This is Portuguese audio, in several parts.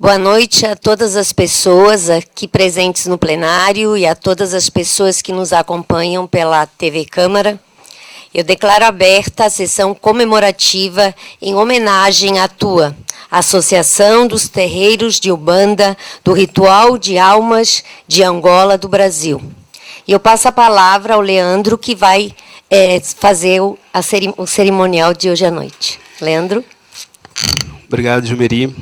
Boa noite a todas as pessoas aqui presentes no plenário e a todas as pessoas que nos acompanham pela TV Câmara. Eu declaro aberta a sessão comemorativa em homenagem à ATUA, Associação dos Terreiros de Umbanda do Ritual de Almas de Angola do Brasil. E eu passo a palavra ao Leandro, que vai fazer o cerimonial de hoje à noite. Leandro. Obrigado, Jumeri.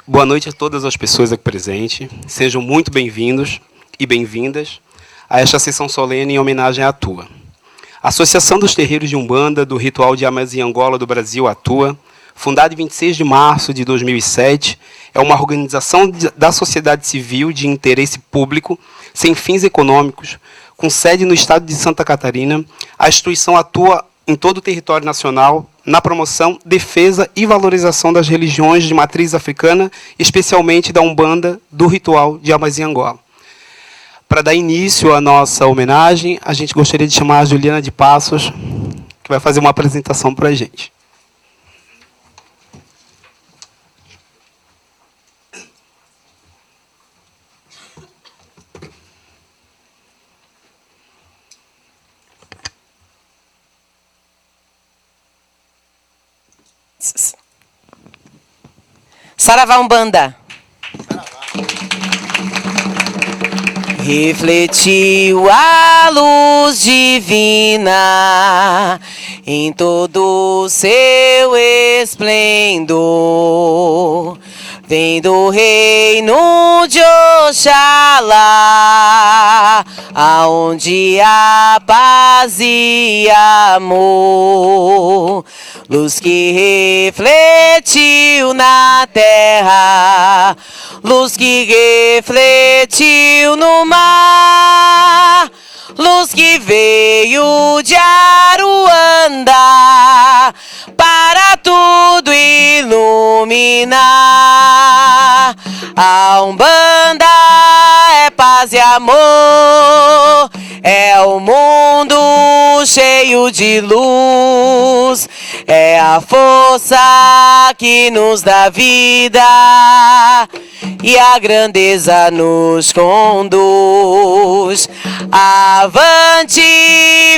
Boa noite a todas as pessoas aqui presentes. Sejam muito bem-vindos e bem-vindas a esta sessão solene em homenagem à ATUA. A Associação dos Terreiros de Umbanda do Ritual de Almas em Angola do Brasil, ATUA, fundada em 26 de março de 2007, é uma organização da sociedade civil de interesse público, sem fins econômicos, com sede no estado de Santa Catarina. A instituição atua em todo o território nacional na promoção, defesa e valorização das religiões de matriz africana, especialmente da Umbanda do Ritual de Almas em Angola. Para dar início à nossa homenagem, a gente gostaria de chamar a Juliana de Passos, que vai fazer uma apresentação para a gente. Saravá Umbanda. Refletiu a luz divina em todo o seu esplendor. Vem do reino de Oxalá, aonde há paz e amor. Luz que refletiu na terra, luz que refletiu no mar, luz que veio de Aruanda para tudo iluminar. A Umbanda é paz e amor, é o mundo cheio de luz, é a força que nos dá vida e a grandeza nos conduz. Avante,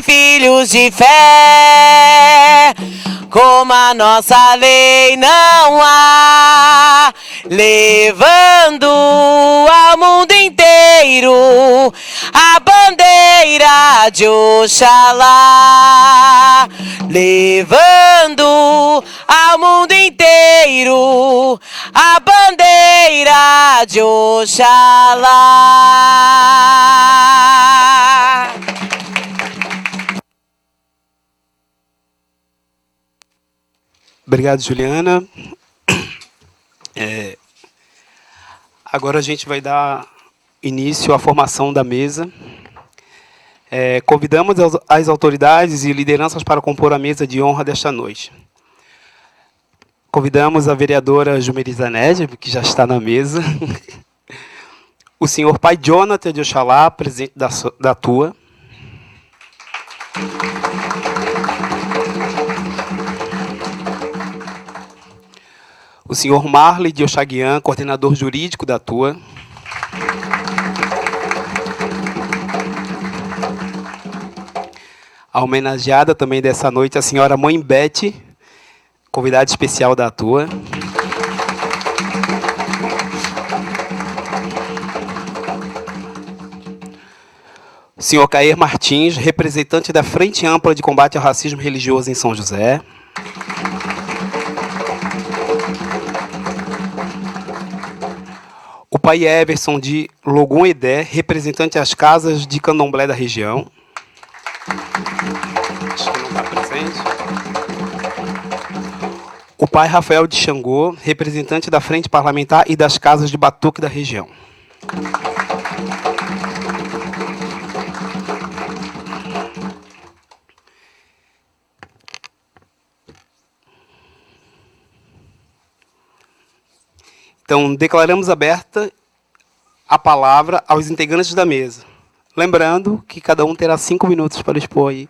filhos de fé, como a nossa lei não há, levando ao mundo inteiro a bandeira de Oxalá, levando ao mundo inteiro a bandeira de Oxalá. Obrigado, Juliana. Agora a gente vai dar início à formação da mesa. Convidamos as autoridades e lideranças para compor a mesa de honra desta noite. Convidamos a vereadora Jumeri Zanetti, que já está na mesa. O senhor Pai Jonathan de Oxalá, presidente da ATUA. O senhor Marley de Oxaguian, coordenador jurídico da ATUA. A homenageada também dessa noite, a senhora Mãe Bete, convidada especial da ATUA. O senhor Cair Martins, representante da Frente Ampla de Combate ao Racismo Religioso em São José. O pai Everson de Logum Edé, representante das casas de candomblé da região. Acho que não está presente. O pai Rafael de Xangô, representante da Frente Parlamentar e das casas de batuque da região. Então, declaramos aberta a palavra aos integrantes da mesa. Lembrando que cada um terá 5 minutos para expor aí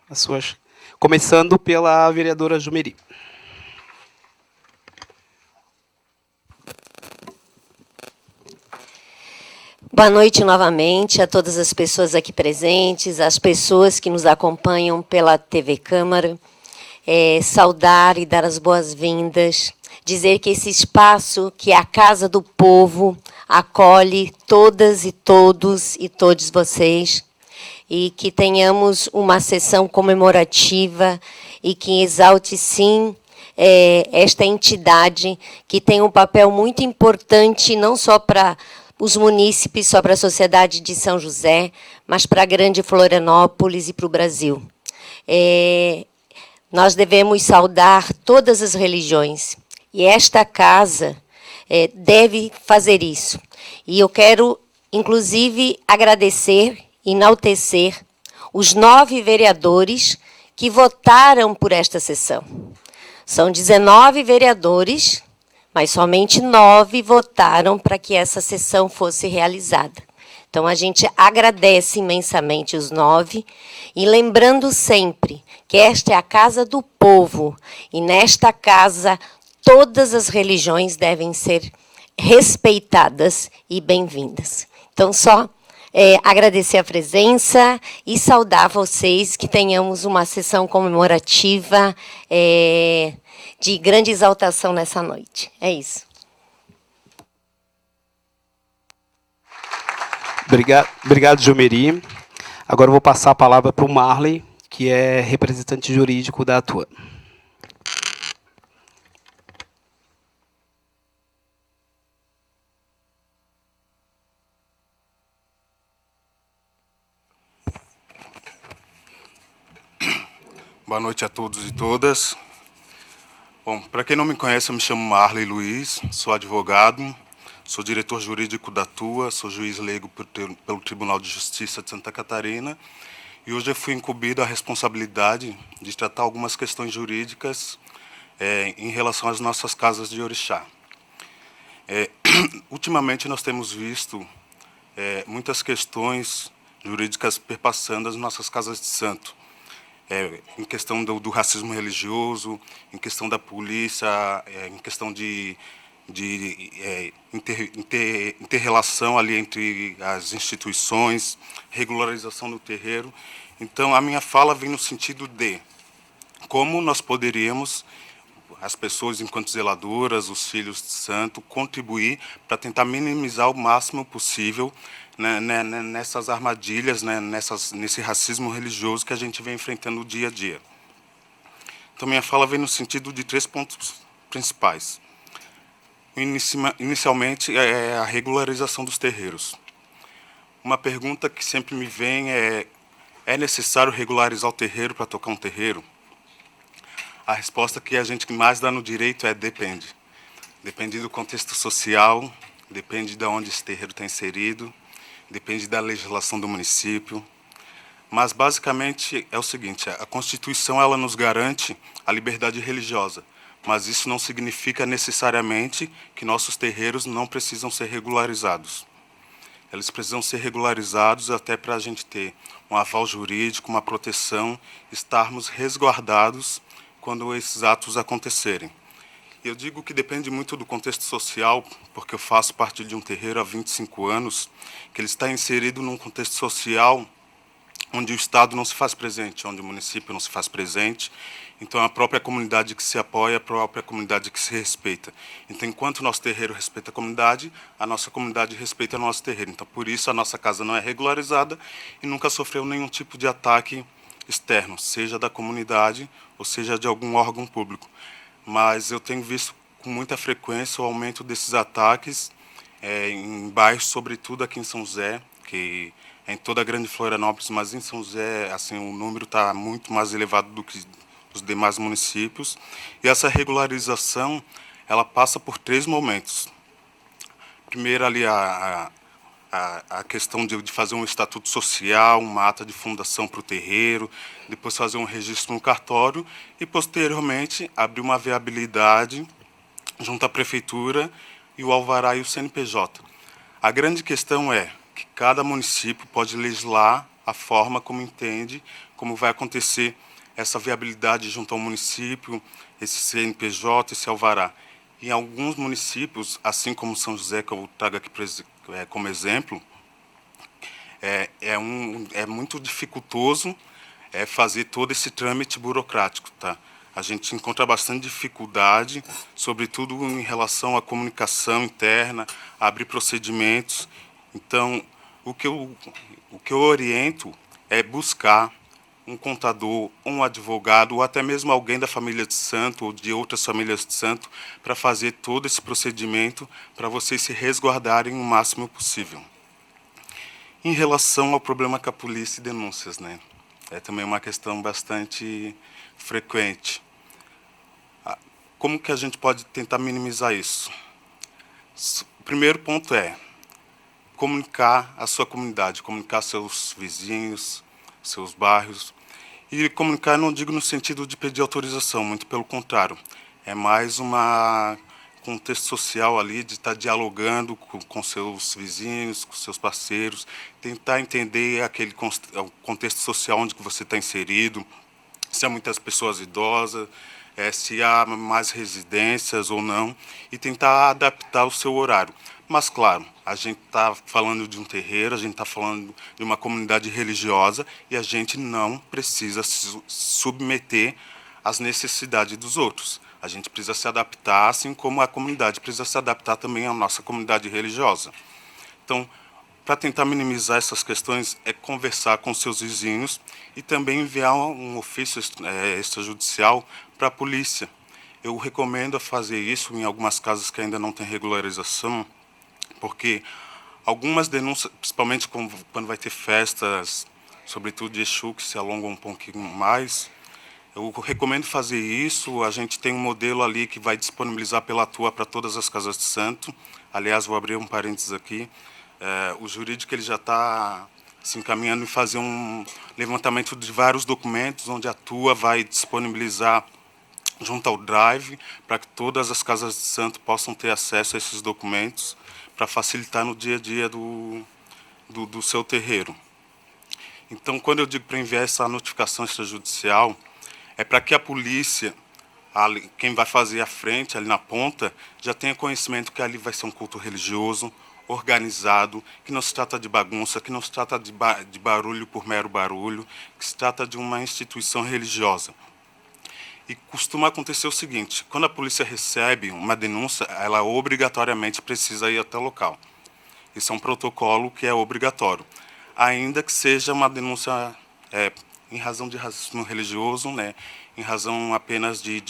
as suas... Começando pela vereadora Jumeri. Boa noite novamente a todas as pessoas aqui presentes, as pessoas que nos acompanham pela TV Câmara. Saudar e dar as boas-vindas, dizer que esse espaço, que é a Casa do Povo, acolhe todas e todos e todos vocês, e que tenhamos uma sessão comemorativa e que exalte, sim, esta entidade que tem um papel muito importante, não só para os munícipes, só para a sociedade de São José, mas para a grande Florianópolis e para o Brasil. Nós devemos saudar todas as religiões, e esta casa deve fazer isso. E eu quero, inclusive, agradecer, enaltecer os 9 vereadores que votaram por esta sessão. São 19 vereadores, mas somente 9 votaram para que essa sessão fosse realizada. Então, a gente agradece imensamente os 9, e lembrando sempre que esta é a casa do povo, e nesta casa todas as religiões devem ser respeitadas e bem-vindas. Então, só agradecer a presença e saudar vocês, que tenhamos uma sessão comemorativa de grande exaltação nessa noite. É isso. Obrigado, Jumeri. Agora eu vou passar a palavra para o Marley, que é representante jurídico da Atua. Boa noite a todos e todas. Bom, para quem não me conhece, eu me chamo Marley Luiz, sou advogado, sou diretor jurídico da Atua, sou juiz leigo pelo Tribunal de Justiça de Santa Catarina, e hoje eu fui incumbido a responsabilidade de tratar algumas questões jurídicas em relação às nossas casas de orixá. Ultimamente nós temos visto muitas questões jurídicas perpassando as nossas casas de santo. Em questão do racismo religioso, em questão da polícia, em questão de interrelação ali entre as instituições, regularização do terreiro. Então, a minha fala vem no sentido de como nós poderíamos, as pessoas enquanto zeladoras, os filhos de santo, contribuir para tentar minimizar o máximo possível nessas armadilhas, nesse racismo religioso que a gente vem enfrentando no dia a dia. Então, minha fala vem no sentido de 3 pontos principais. Inicialmente, é a regularização dos terreiros. Uma pergunta que sempre me vem é necessário regularizar o terreiro para tocar um terreiro? A resposta que a gente mais dá no direito é depende. Depende do contexto social, depende de onde esse terreiro está inserido, depende da legislação do município. Mas, basicamente, é o seguinte, a Constituição ela nos garante a liberdade religiosa, mas isso não significa necessariamente que nossos terreiros não precisam ser regularizados. Eles precisam ser regularizados até para a gente ter um aval jurídico, uma proteção, estarmos resguardados quando esses atos acontecerem. Eu digo que depende muito do contexto social, porque eu faço parte de um terreiro há 25 anos, que ele está inserido num contexto social onde o Estado não se faz presente, onde o município não se faz presente. Então, a própria comunidade que se apoia, a própria comunidade que se respeita. Então, enquanto o nosso terreiro respeita a nossa comunidade respeita o nosso terreiro. Então, por isso, a nossa casa não é regularizada e nunca sofreu nenhum tipo de ataque externo, seja da comunidade ou seja de algum órgão público. Mas eu tenho visto com muita frequência o aumento desses ataques em bairros, sobretudo aqui em São José, que é em toda a grande Florianópolis, mas em São José assim, o número está muito mais elevado do que os demais municípios. E essa regularização ela passa por 3 momentos. Primeiro, ali a questão de fazer um estatuto social, uma ata de fundação para o terreiro, depois fazer um registro no cartório e, posteriormente, abrir uma viabilidade junto à prefeitura e o alvará e o CNPJ. A grande questão é que cada município pode legislar a forma como entende, como vai acontecer essa viabilidade junto ao município, esse CNPJ, esse alvará. Em alguns municípios, assim como São José, que eu trago aqui como exemplo, é muito dificultoso fazer todo esse trâmite burocrático, tá? A gente encontra bastante dificuldade, sobretudo em relação à comunicação interna, a abrir procedimentos. Então, o que eu oriento é buscar um contador, um advogado, ou até mesmo alguém da família de santo ou de outras famílias de santo para fazer todo esse procedimento para vocês se resguardarem o máximo possível. Em relação ao problema com a polícia e denúncias, né? É também uma questão bastante frequente. Como que a gente pode tentar minimizar isso? O primeiro ponto é comunicar a sua comunidade, comunicar seus vizinhos, seus bairros. E comunicar não digo no sentido de pedir autorização, muito pelo contrário. É mais uma contexto social ali de estar dialogando com seus vizinhos, com seus parceiros, tentar entender aquele contexto social onde você está inserido, se há muitas pessoas idosas, se há mais residências ou não, e tentar adaptar o seu horário. Mas, claro, a gente está falando de um terreiro, a gente está falando de uma comunidade religiosa e a gente não precisa se submeter às necessidades dos outros. A gente precisa se adaptar, assim como a comunidade precisa se adaptar também à nossa comunidade religiosa. Então, para tentar minimizar essas questões, é conversar com seus vizinhos e também enviar um ofício extrajudicial para a polícia. Eu recomendo fazer isso em algumas casas que ainda não tem regularização, porque algumas denúncias, principalmente quando vai ter festas, sobretudo de Exu, que se alongam um pouquinho mais, eu recomendo fazer isso. A gente tem um modelo ali que vai disponibilizar pela Atua para todas as casas de santo. Aliás, vou abrir um parênteses aqui. O jurídico ele já está se encaminhando em fazer um levantamento de vários documentos, onde a Atua vai disponibilizar junto ao Drive, para que todas as casas de santo possam ter acesso a esses documentos, para facilitar no dia a dia do seu terreiro. Então, quando eu digo para enviar essa notificação extrajudicial, é para que a polícia, quem vai fazer a frente, ali na ponta, já tenha conhecimento que ali vai ser um culto religioso, organizado, que não se trata de bagunça, que não se trata de barulho por mero barulho, que se trata de uma instituição religiosa. E costuma acontecer o seguinte: quando a polícia recebe uma denúncia, ela obrigatoriamente precisa ir até o local. Isso é um protocolo que é obrigatório. Ainda que seja uma denúncia em razão de racismo religioso, né, em razão apenas de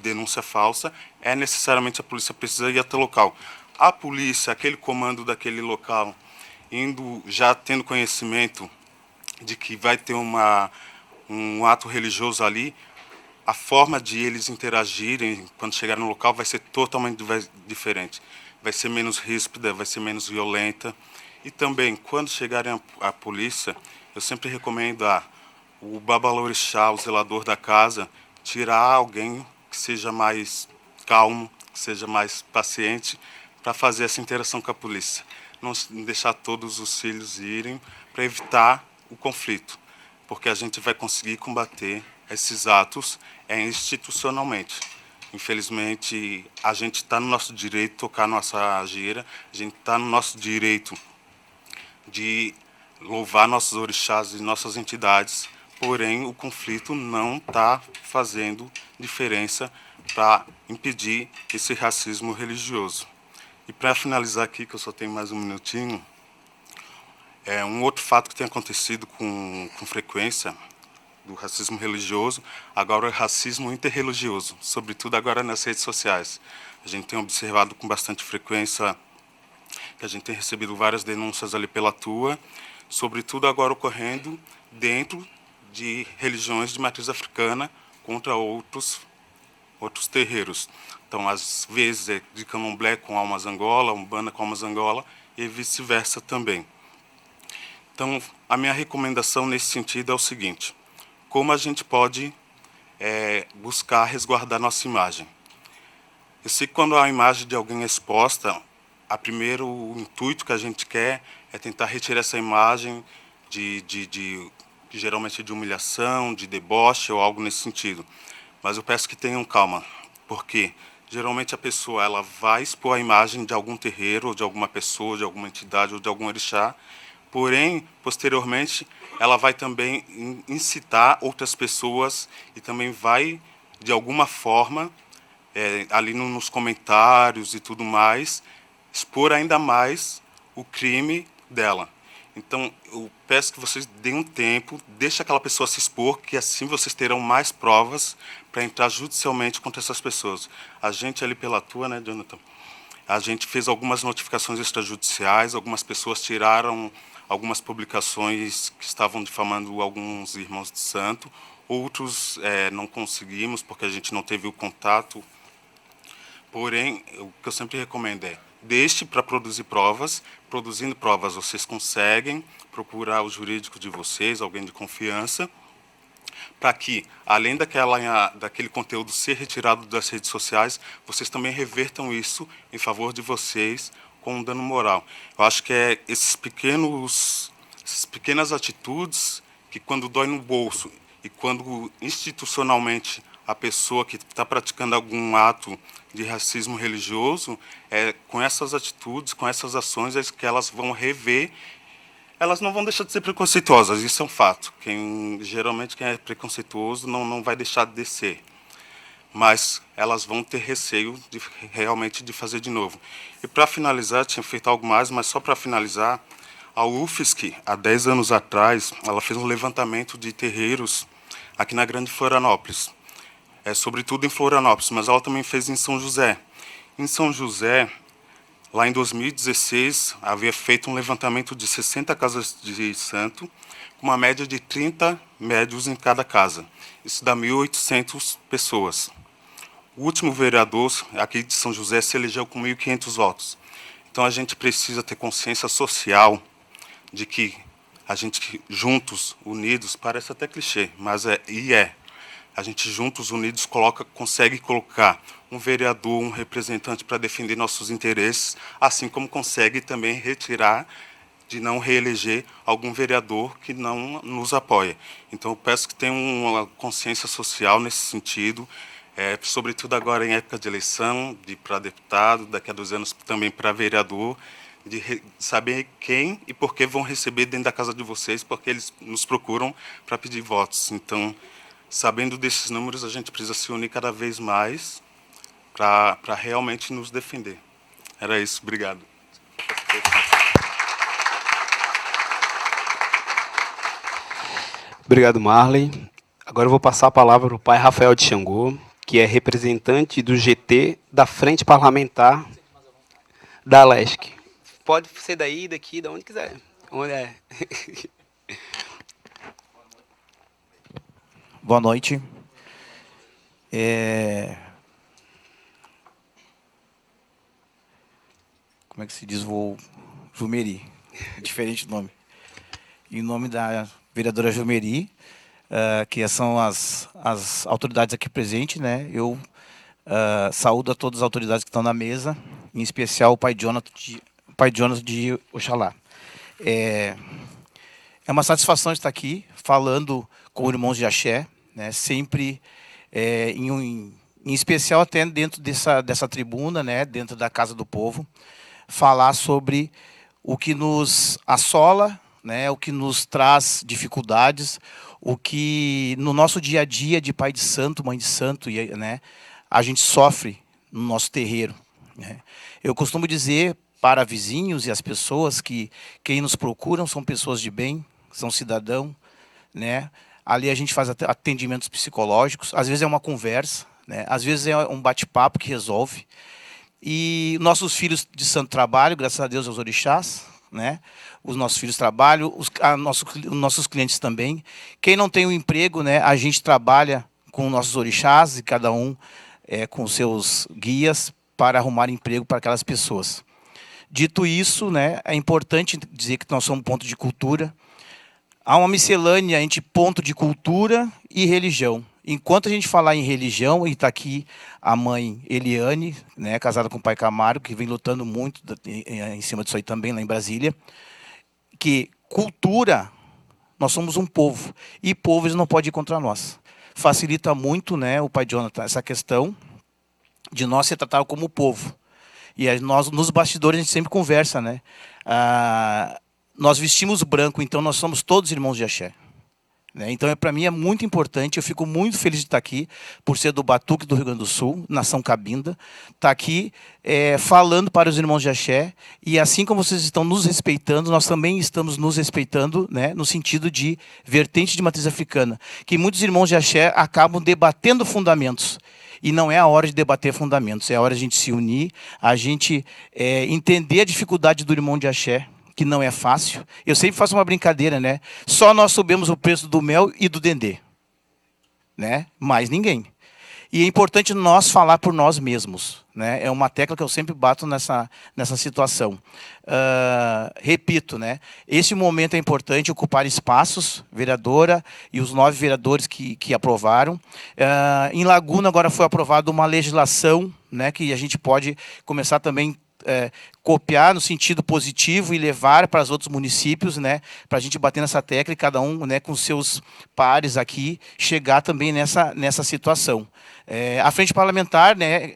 denúncia falsa, necessariamente a polícia precisa ir até o local. A polícia, aquele comando daquele local, já tendo conhecimento de que vai ter um ato religioso ali, a forma de eles interagirem quando chegarem no local vai ser totalmente diferente. Vai ser menos ríspida, vai ser menos violenta. E também, quando chegarem a polícia, eu sempre recomendo o babalorixá, o zelador da casa, tirar alguém que seja mais calmo, que seja mais paciente, para fazer essa interação com a polícia. Não deixar todos os filhos irem, para evitar o conflito, porque a gente vai conseguir combater esses atos institucionalmente. Infelizmente, a gente está no nosso direito de tocar nossa gira, a gente está no nosso direito de louvar nossos orixás e nossas entidades, porém o conflito não está fazendo diferença para impedir esse racismo religioso. E para finalizar aqui, que eu só tenho mais um minutinho, um outro fato que tem acontecido com frequência do racismo religioso, agora é o racismo interreligioso, sobretudo agora nas redes sociais. A gente tem observado com bastante frequência que a gente tem recebido várias denúncias ali pela Atua, sobretudo agora ocorrendo dentro de religiões de matriz africana contra outros terreiros. Então, às vezes, é de candomblé com almas angola, umbanda com almas angola e vice-versa também. Então, a minha recomendação nesse sentido é o seguinte: como a gente pode buscar resguardar nossa imagem? Eu sei que quando a imagem de alguém é exposta, o intuito que a gente quer é tentar retirar essa imagem geralmente de humilhação, de deboche ou algo nesse sentido. Mas eu peço que tenham calma, porque geralmente a pessoa vai expor a imagem de algum terreiro, ou de alguma pessoa, de alguma entidade ou de algum orixá, Porém, posteriormente, ela vai também incitar outras pessoas e também vai, de alguma forma, ali nos comentários e tudo mais, expor ainda mais o crime dela. Então, eu peço que vocês deem um tempo, deixem aquela pessoa se expor, que assim vocês terão mais provas para entrar judicialmente contra essas pessoas. A gente ali pela Atua, né, Jonathan? A gente fez algumas notificações extrajudiciais, algumas pessoas tiraram algumas publicações que estavam difamando alguns irmãos de santo, outros não conseguimos porque a gente não teve o contato. Porém, o que eu sempre recomendo é deixe para produzir provas. Produzindo provas, vocês conseguem procurar o jurídico de vocês, alguém de confiança, para que, além daquele conteúdo ser retirado das redes sociais, vocês também revertam isso em favor de vocês com um dano moral. Eu acho que é essas pequenas atitudes que, quando dói no bolso e quando institucionalmente a pessoa que está praticando algum ato de racismo religioso, com essas atitudes, com essas ações, é que elas vão rever. Elas não vão deixar de ser preconceituosas, isso é um fato. Geralmente quem é preconceituoso não vai deixar de ser. Mas elas vão ter receio realmente de fazer de novo. E para finalizar, tinha feito algo mais, mas só para finalizar, a UFSC, há 10 anos atrás, ela fez um levantamento de terreiros aqui na Grande Florianópolis. Sobretudo em Florianópolis, mas ela também fez em São José. Em São José, lá em 2016, havia feito um levantamento de 60 casas de santo, com uma média de 30 médios em cada casa. Isso dá 1.800 pessoas. O último vereador aqui de São José se elegeu com 1.500 votos. Então, a gente precisa ter consciência social de que a gente, juntos, unidos, parece até clichê, mas a gente, juntos, unidos, consegue colocar um vereador, um representante para defender nossos interesses, assim como consegue também retirar, de não reeleger, algum vereador que não nos apoia. Então, eu peço que tenham uma consciência social nesse sentido, sobretudo agora em época de eleição, para deputado, daqui a 2 anos também para vereador, de saber quem e por que vão receber dentro da casa de vocês, porque eles nos procuram para pedir votos. Então, sabendo desses números, a gente precisa se unir cada vez mais para realmente nos defender. Era isso. Obrigado. Obrigado, Marley. Agora eu vou passar a palavra para o pai Rafael de Xangô, que é representante do GT da Frente Parlamentar da Lesc. Pode ser daí, daqui, de onde quiser. Onde é? Boa noite. Como é que se diz? Jumeri. Diferente do nome. Em nome da vereadora Jumeri, que são as autoridades aqui presentes, né? Eu saúdo a todas as autoridades que estão na mesa, em especial o pai Jonathan de Oxalá. É uma satisfação estar aqui falando com irmãos de Axé, né? Sempre, em especial até dentro dessa tribuna, né? Dentro da Casa do Povo, falar sobre o que nos assola, né? O que nos traz dificuldades, o que no nosso dia a dia de pai de santo, mãe de santo, né? A gente sofre no nosso terreiro, né? Eu costumo dizer para vizinhos e as pessoas que quem nos procuram são pessoas de bem, são cidadãos, né? Ali a gente faz atendimentos psicológicos, às vezes é uma conversa, né? Às vezes é um bate-papo que resolve. E nossos filhos de santo trabalho, graças a Deus aos orixás, né? Os nossos filhos trabalham, os nossos clientes também. Quem não tem um emprego, né? A gente trabalha com nossos orixás e cada um com seus guias para arrumar emprego para aquelas pessoas. Dito isso, né? É importante dizer que nós somos um ponto de cultura. Há uma miscelânea entre ponto de cultura e religião. Enquanto a gente falar em religião, e está aqui a mãe Eliane, né, casada com o pai Camargo, que vem lutando muito em cima disso aí também, lá em Brasília, que cultura, nós somos um povo, e povos não podem ir contra nós. Facilita muito, né, o pai Jonathan, essa questão de nós ser tratado como povo. E nós, nos bastidores, a gente sempre conversa, né? nós vestimos branco, então nós somos todos irmãos de axé. Né? Então, para mim, é muito importante, eu fico muito feliz de estar aqui, por ser do Batuque do Rio Grande do Sul, nação Cabinda, estar aqui falando para os irmãos de axé, e assim como vocês estão nos respeitando, nós também estamos nos respeitando, né, no sentido de vertente de matriz africana, que muitos irmãos de axé acabam debatendo fundamentos, e não é a hora de debater fundamentos, é a hora de a gente se unir, a gente entender a dificuldade do irmão de axé, que não é fácil. Eu sempre faço uma brincadeira, né? Só nós subimos o preço do mel e do dendê. Né? Mais ninguém. E é importante nós falar por nós mesmos. Né? É uma tecla que eu sempre bato nessa situação. Repito, né? Esse momento é importante, ocupar espaços, vereadora e os 9 vereadores que aprovaram. Em Laguna agora foi aprovada uma legislação, né, que a gente pode começar também copiar no sentido positivo e levar para os outros municípios, né, para a gente bater nessa tecla e cada um, né, com seus pares aqui, chegar também nessa situação. A frente parlamentar, né,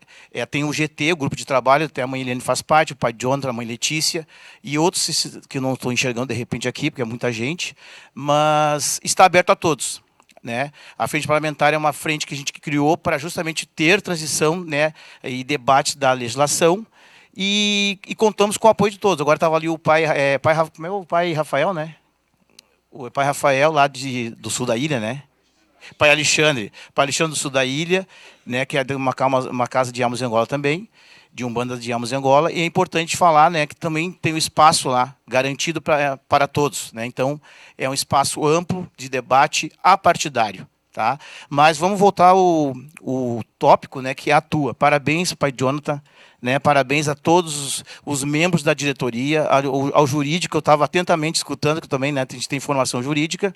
tem o GT, o grupo de trabalho, até a mãe Eliane faz parte, o pai Jonathan, a mãe Letícia, e outros que eu não estou enxergando de repente aqui, porque é muita gente, mas está aberto a todos. Né? A frente parlamentar é uma frente que a gente criou para justamente ter transição, né, e debate da legislação, e contamos com o apoio de todos. Agora estava ali o pai Rafael, né? O pai Rafael, lá do sul da ilha, né? Pai Alexandre do sul da ilha, né? Que é de uma casa de almas em Angola também, de Umbanda de almas em Angola. E é importante falar, né, que também tem um espaço lá garantido para todos. Né? Então, é um espaço amplo de debate apartidário. Tá? Mas vamos voltar ao tópico, né, que é a tua. Parabéns, pai Jonathan. Né, parabéns a todos os membros da diretoria, ao jurídico, eu estava atentamente escutando, que também, né, a gente tem formação jurídica,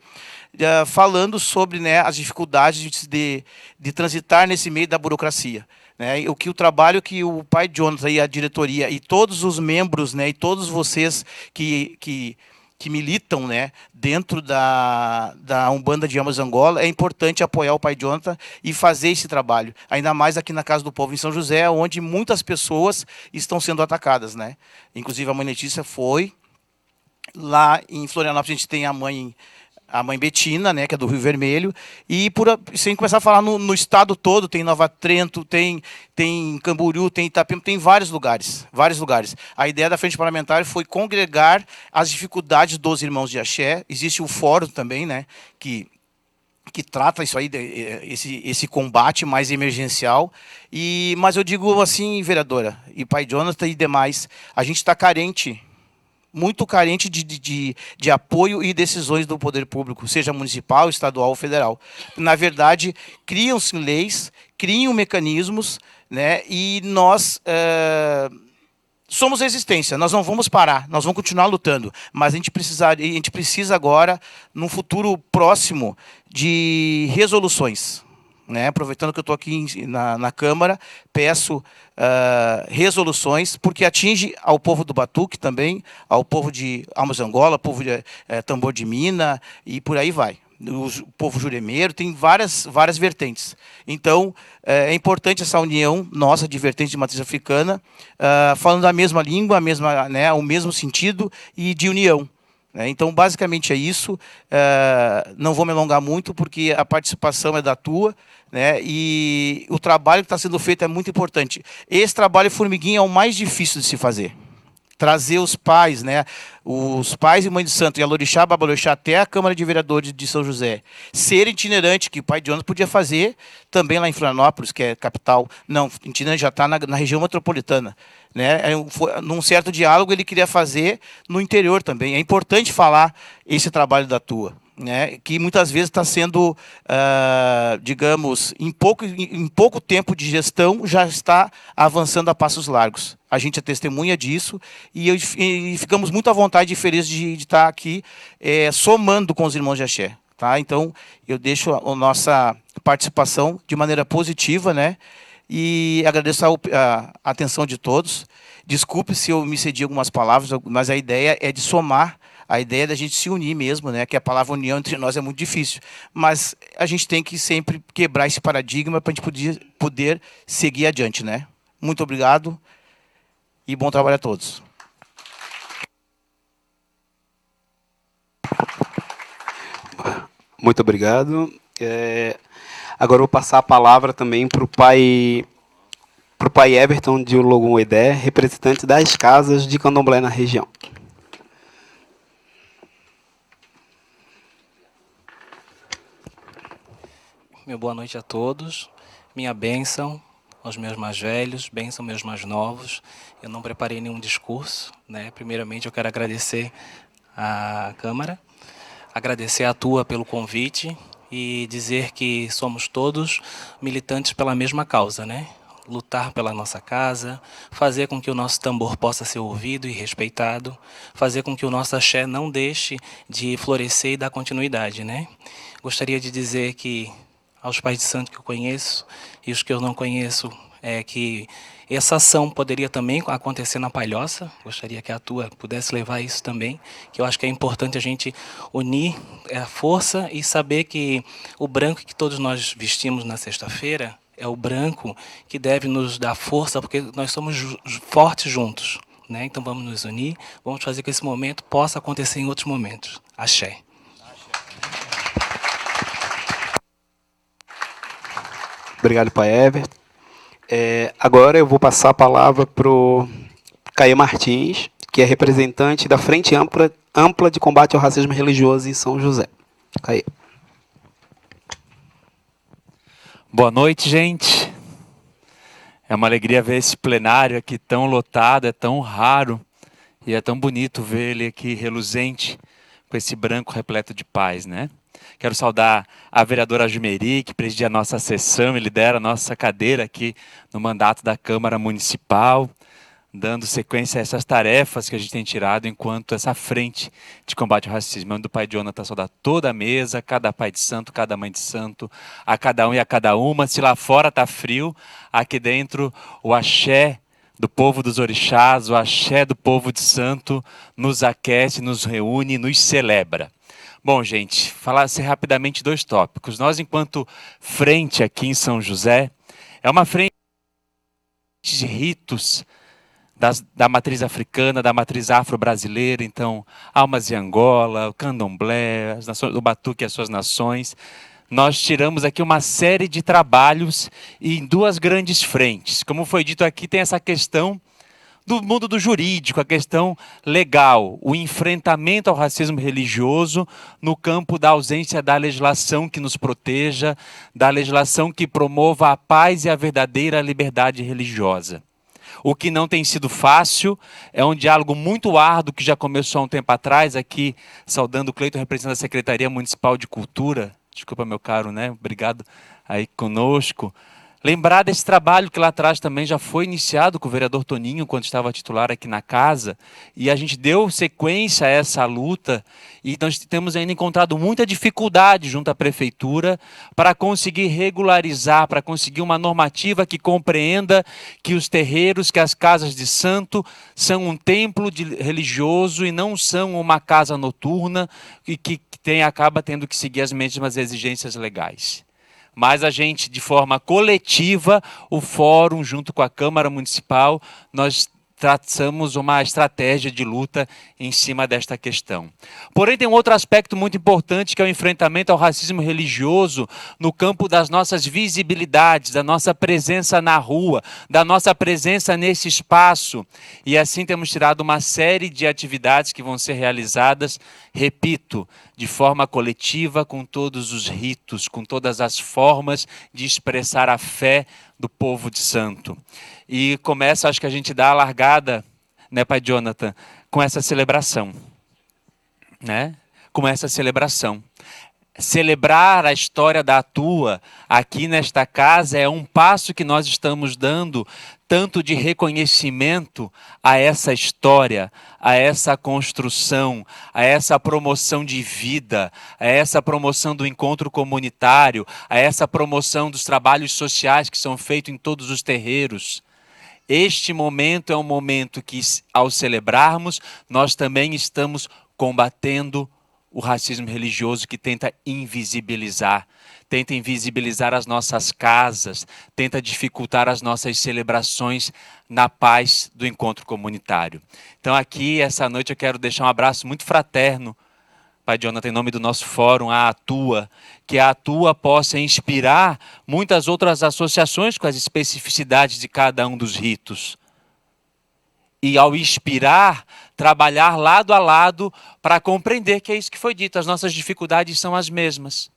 falando sobre, né, as dificuldades de transitar nesse meio da burocracia. Né, o trabalho que o pai Jonathan e a diretoria e todos os membros, né, e todos vocês que militam, né, dentro da Umbanda de Almas Angola, é importante apoiar o pai Jonathan e fazer esse trabalho. Ainda mais aqui na Casa do Povo, em São José, onde muitas pessoas estão sendo atacadas. Né? Inclusive, a mãe Letícia foi. Lá em Florianópolis, a gente tem a mãe Betina, né, que é do Rio Vermelho, e sem começar a falar no estado todo, tem Nova Trento, tem Camboriú, tem Itapema, tem vários lugares. A ideia da frente parlamentar foi congregar as dificuldades dos irmãos de axé. Existe o fórum também, né, que trata isso aí, esse combate mais emergencial. Mas eu digo assim, vereadora, e pai Jonathan e demais, a gente está muito carente de apoio e decisões do poder público, seja municipal, estadual ou federal. Na verdade, criam-se leis, criam mecanismos, né, e nós somos resistência, nós não vamos parar, nós vamos continuar lutando, mas a gente precisa agora, num futuro próximo, de resoluções. Né? Aproveitando que eu estou aqui na Câmara, peço resoluções, porque atinge ao povo do Batuque também, ao povo de Almas Angola, ao povo de Tambor de Mina, e por aí vai. O povo juremeiro, tem várias vertentes. Então, é importante essa união nossa de vertente de matriz africana, falando a mesma língua, né, o mesmo sentido e de união. Então, basicamente é isso. Não vou me alongar muito, porque a participação é da tua, né? E o trabalho que está sendo feito é muito importante. Esse trabalho formiguinha é o mais difícil de se fazer. Trazer os pais, né? Os pais e mãe de santo, e a Lorixá, Babalorixá, até a Câmara de Vereadores de São José, ser itinerante, que o pai Jonathan podia fazer também lá em Florianópolis, que é capital. Não, itinerante já está na região metropolitana. Né? Num certo diálogo, ele queria fazer no interior também. É importante falar esse trabalho da tua, né? Que muitas vezes está sendo, digamos, em pouco tempo de gestão, já está avançando a passos largos. A gente é testemunha disso e ficamos muito à vontade e felizes de estar aqui somando com os irmãos de axé. Tá? Então, eu deixo a nossa participação de maneira positiva, né? E agradeço a atenção de todos. Desculpe se eu me cedi algumas palavras, mas a ideia é de somar, a ideia é da gente se unir mesmo, né? Que a palavra união entre nós é muito difícil. Mas a gente tem que sempre quebrar esse paradigma para a gente poder seguir adiante, né? Muito obrigado e bom trabalho a todos. Muito obrigado. Agora eu vou passar a palavra também para o pai Everton de Logon Edé, representante das casas de candomblé na região. Meu boa noite a todos. Minha bênção aos meus mais velhos, bênção aos meus mais novos. Eu não preparei nenhum discurso, né? Primeiramente, eu quero agradecer à Câmara, agradecer à Tua pelo convite e dizer que somos todos militantes pela mesma causa, né? Lutar pela nossa casa, fazer com que o nosso tambor possa ser ouvido e respeitado, fazer com que o nosso axé não deixe de florescer e dar continuidade, né? Gostaria de dizer que aos pais de santo que eu conheço e os que eu não conheço, que essa ação poderia também acontecer na Palhoça. Gostaria que a Tua pudesse levar isso também, que eu acho que é importante a gente unir a força e saber que o branco que todos nós vestimos na sexta-feira é o branco que deve nos dar força, porque nós somos fortes juntos, né? Então vamos nos unir, vamos fazer que esse momento possa acontecer em outros momentos. Axé. Obrigado, pai Everton. Agora eu vou passar a palavra para o Caê Martins, que é representante da Frente Ampla de Combate ao Racismo Religioso em São José. Caê. Boa noite, gente. É uma alegria ver esse plenário aqui tão lotado, é tão raro e é tão bonito ver ele aqui reluzente, com esse branco repleto de paz, né? Quero saudar a vereadora Jumeri, que presidia a nossa sessão e lidera a nossa cadeira aqui no mandato da Câmara Municipal, dando sequência a essas tarefas que a gente tem tirado enquanto essa frente de combate ao racismo. Em nome do pai Jonathan, saudar toda a mesa, cada pai de santo, cada mãe de santo, a cada um e a cada uma. Se lá fora está frio, aqui dentro o axé do povo dos orixás, o axé do povo de santo nos aquece, nos reúne, nos celebra. Bom, gente, falar assim, rapidamente 2 tópicos. Nós, enquanto frente aqui em São José, é uma frente de ritos da matriz africana, da matriz afro-brasileira. Então, Almas de Angola, o candomblé, o batuque e as suas nações. Nós tiramos aqui uma série de trabalhos em 2 grandes frentes. Como foi dito aqui, tem essa questão do mundo do jurídico, a questão legal, o enfrentamento ao racismo religioso no campo da ausência da legislação que nos proteja, da legislação que promova a paz e a verdadeira liberdade religiosa. O que não tem sido fácil, é um diálogo muito árduo que já começou há um tempo atrás, aqui saudando o Cleiton, representante da Secretaria Municipal de Cultura. Desculpa, meu caro, né? Obrigado aí conosco. Lembrar desse trabalho que lá atrás também já foi iniciado com o vereador Toninho, quando estava titular aqui na casa, e a gente deu sequência a essa luta, e nós temos ainda encontrado muita dificuldade junto à prefeitura para conseguir regularizar, para conseguir uma normativa que compreenda que os terreiros, que as casas de santo são um templo religioso e não são uma casa noturna, e que acaba tendo que seguir as mesmas exigências legais. Mas a gente, de forma coletiva, o fórum, junto com a Câmara Municipal, nós traçamos uma estratégia de luta em cima desta questão. Porém, tem um outro aspecto muito importante, que é o enfrentamento ao racismo religioso no campo das nossas visibilidades, da nossa presença na rua, da nossa presença nesse espaço. E assim temos tirado uma série de atividades que vão ser realizadas, repito, de forma coletiva, com todos os ritos, com todas as formas de expressar a fé do povo de santo. E começa, acho que a gente dá a largada, né, pai Jonathan, com essa celebração. Né? Com essa celebração. Celebrar a história da Atua aqui nesta casa é um passo que nós estamos dando, tanto de reconhecimento a essa história, a essa construção, a essa promoção de vida, a essa promoção do encontro comunitário, a essa promoção dos trabalhos sociais que são feitos em todos os terreiros. Este momento é um momento que, ao celebrarmos, nós também estamos combatendo o racismo religioso que tenta invisibilizar as nossas casas, tenta dificultar as nossas celebrações na paz do encontro comunitário. Então aqui, essa noite, eu quero deixar um abraço muito fraterno Pai Jonathan, em nome do nosso fórum, a Atua, que a Atua possa inspirar muitas outras associações com as especificidades de cada um dos ritos. E ao inspirar, trabalhar lado a lado para compreender que é isso que foi dito, as nossas dificuldades são as mesmas.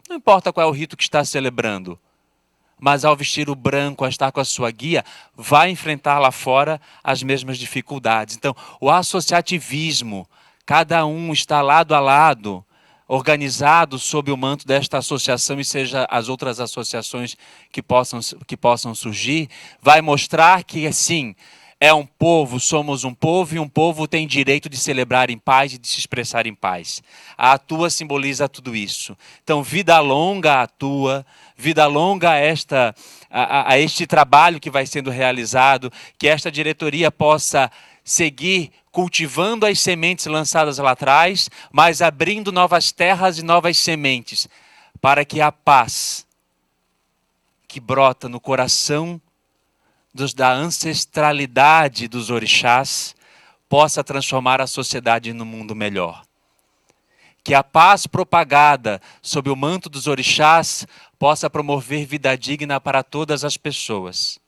Não importa qual é o rito que está celebrando, mas ao vestir o branco, ao estar com a sua guia, vai enfrentar lá fora as mesmas dificuldades. Então, o associativismo, cada um está lado a lado, organizado sob o manto desta associação e seja as outras associações que possam surgir, vai mostrar que, sim, é um povo, somos um povo e um povo tem direito de celebrar em paz e de se expressar em paz. A Atua simboliza tudo isso. Então, vida longa a Atua, vida longa a este trabalho que vai sendo realizado, que esta diretoria possa seguir cultivando as sementes lançadas lá atrás, mas abrindo novas terras e novas sementes, para que a paz que brota no coração da ancestralidade dos orixás possa transformar a sociedade num mundo melhor. Que a paz propagada sob o manto dos orixás possa promover vida digna para todas as pessoas.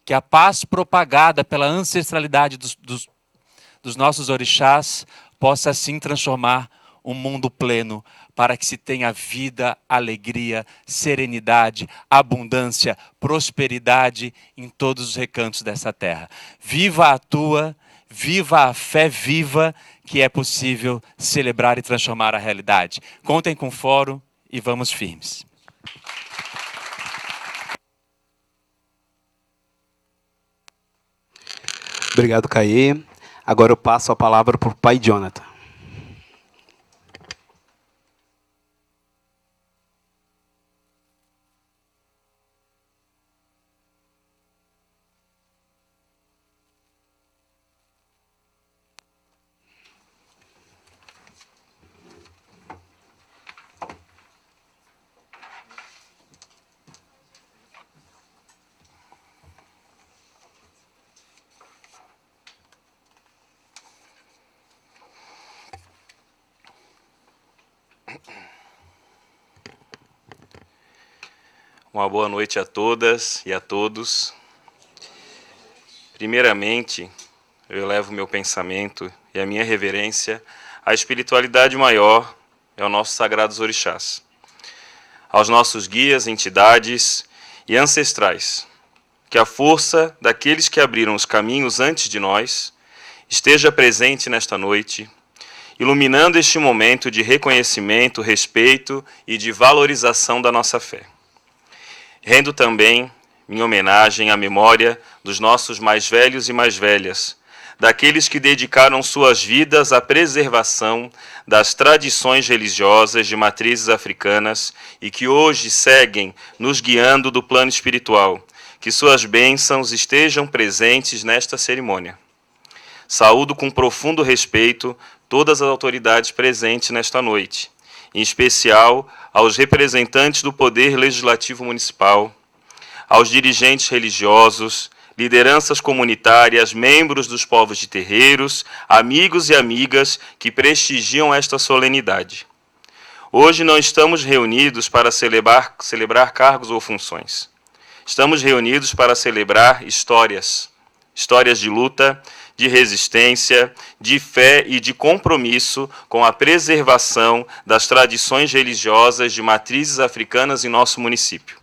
Que a paz propagada pela ancestralidade dos nossos orixás possa assim transformar um mundo pleno, para que se tenha vida, alegria, serenidade, abundância, prosperidade em todos os recantos dessa terra. Viva a Atua, viva a fé viva, que é possível celebrar e transformar a realidade. Contem com o fórum e vamos firmes. Obrigado, Caê. Agora eu passo a palavra para o Pai Jonathan. Uma boa noite a todas e a todos. Primeiramente, eu elevo meu pensamento e a minha reverência à espiritualidade maior e aos nossos sagrados orixás, aos nossos guias, entidades e ancestrais. Que a força daqueles que abriram os caminhos antes de nós esteja presente nesta noite, iluminando este momento de reconhecimento, respeito e de valorização da nossa fé. Rendo também minha homenagem à memória dos nossos mais velhos e mais velhas, daqueles que dedicaram suas vidas à preservação das tradições religiosas de matrizes africanas e que hoje seguem nos guiando do plano espiritual. Que suas bênçãos estejam presentes nesta cerimônia. Saúdo com profundo respeito todas as autoridades presentes nesta noite, em especial aos representantes do Poder Legislativo Municipal, aos dirigentes religiosos, lideranças comunitárias, membros dos povos de terreiros, amigos e amigas que prestigiam esta solenidade. Hoje não estamos reunidos para celebrar cargos ou funções. Estamos reunidos para celebrar histórias de luta, de resistência, de fé e de compromisso com a preservação das tradições religiosas de matrizes africanas em nosso município.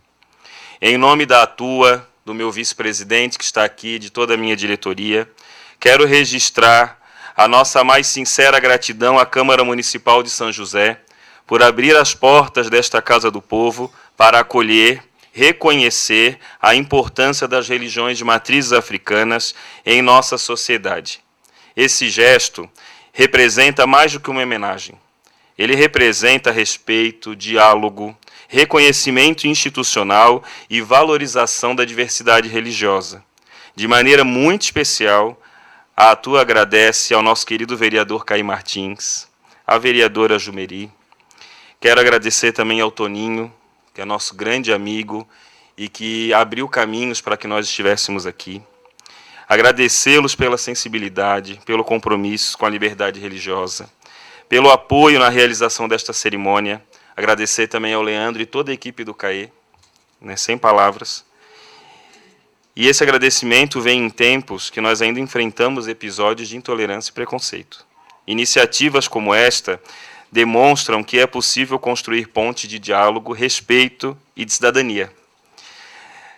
Em nome da Atua, do meu vice-presidente que está aqui, de toda a minha diretoria, quero registrar a nossa mais sincera gratidão à Câmara Municipal de São José por abrir as portas desta Casa do Povo para acolher, reconhecer a importância das religiões de matrizes africanas em nossa sociedade. Esse gesto representa mais do que uma homenagem. Ele representa respeito, diálogo, reconhecimento institucional e valorização da diversidade religiosa. De maneira muito especial, a Atua agradece ao nosso querido vereador Caí Martins, à vereadora Jumeri. Quero agradecer também ao Toninho, que é nosso grande amigo e que abriu caminhos para que nós estivéssemos aqui. agradecê-los pela sensibilidade, pelo compromisso com a liberdade religiosa, pelo apoio na realização desta cerimônia. Agradecer também ao Leandro e toda a equipe do CAE, né, sem palavras. E esse agradecimento vem em tempos que nós ainda enfrentamos episódios de intolerância e preconceito. Iniciativas como esta demonstram que é possível construir pontes de diálogo, respeito e de cidadania.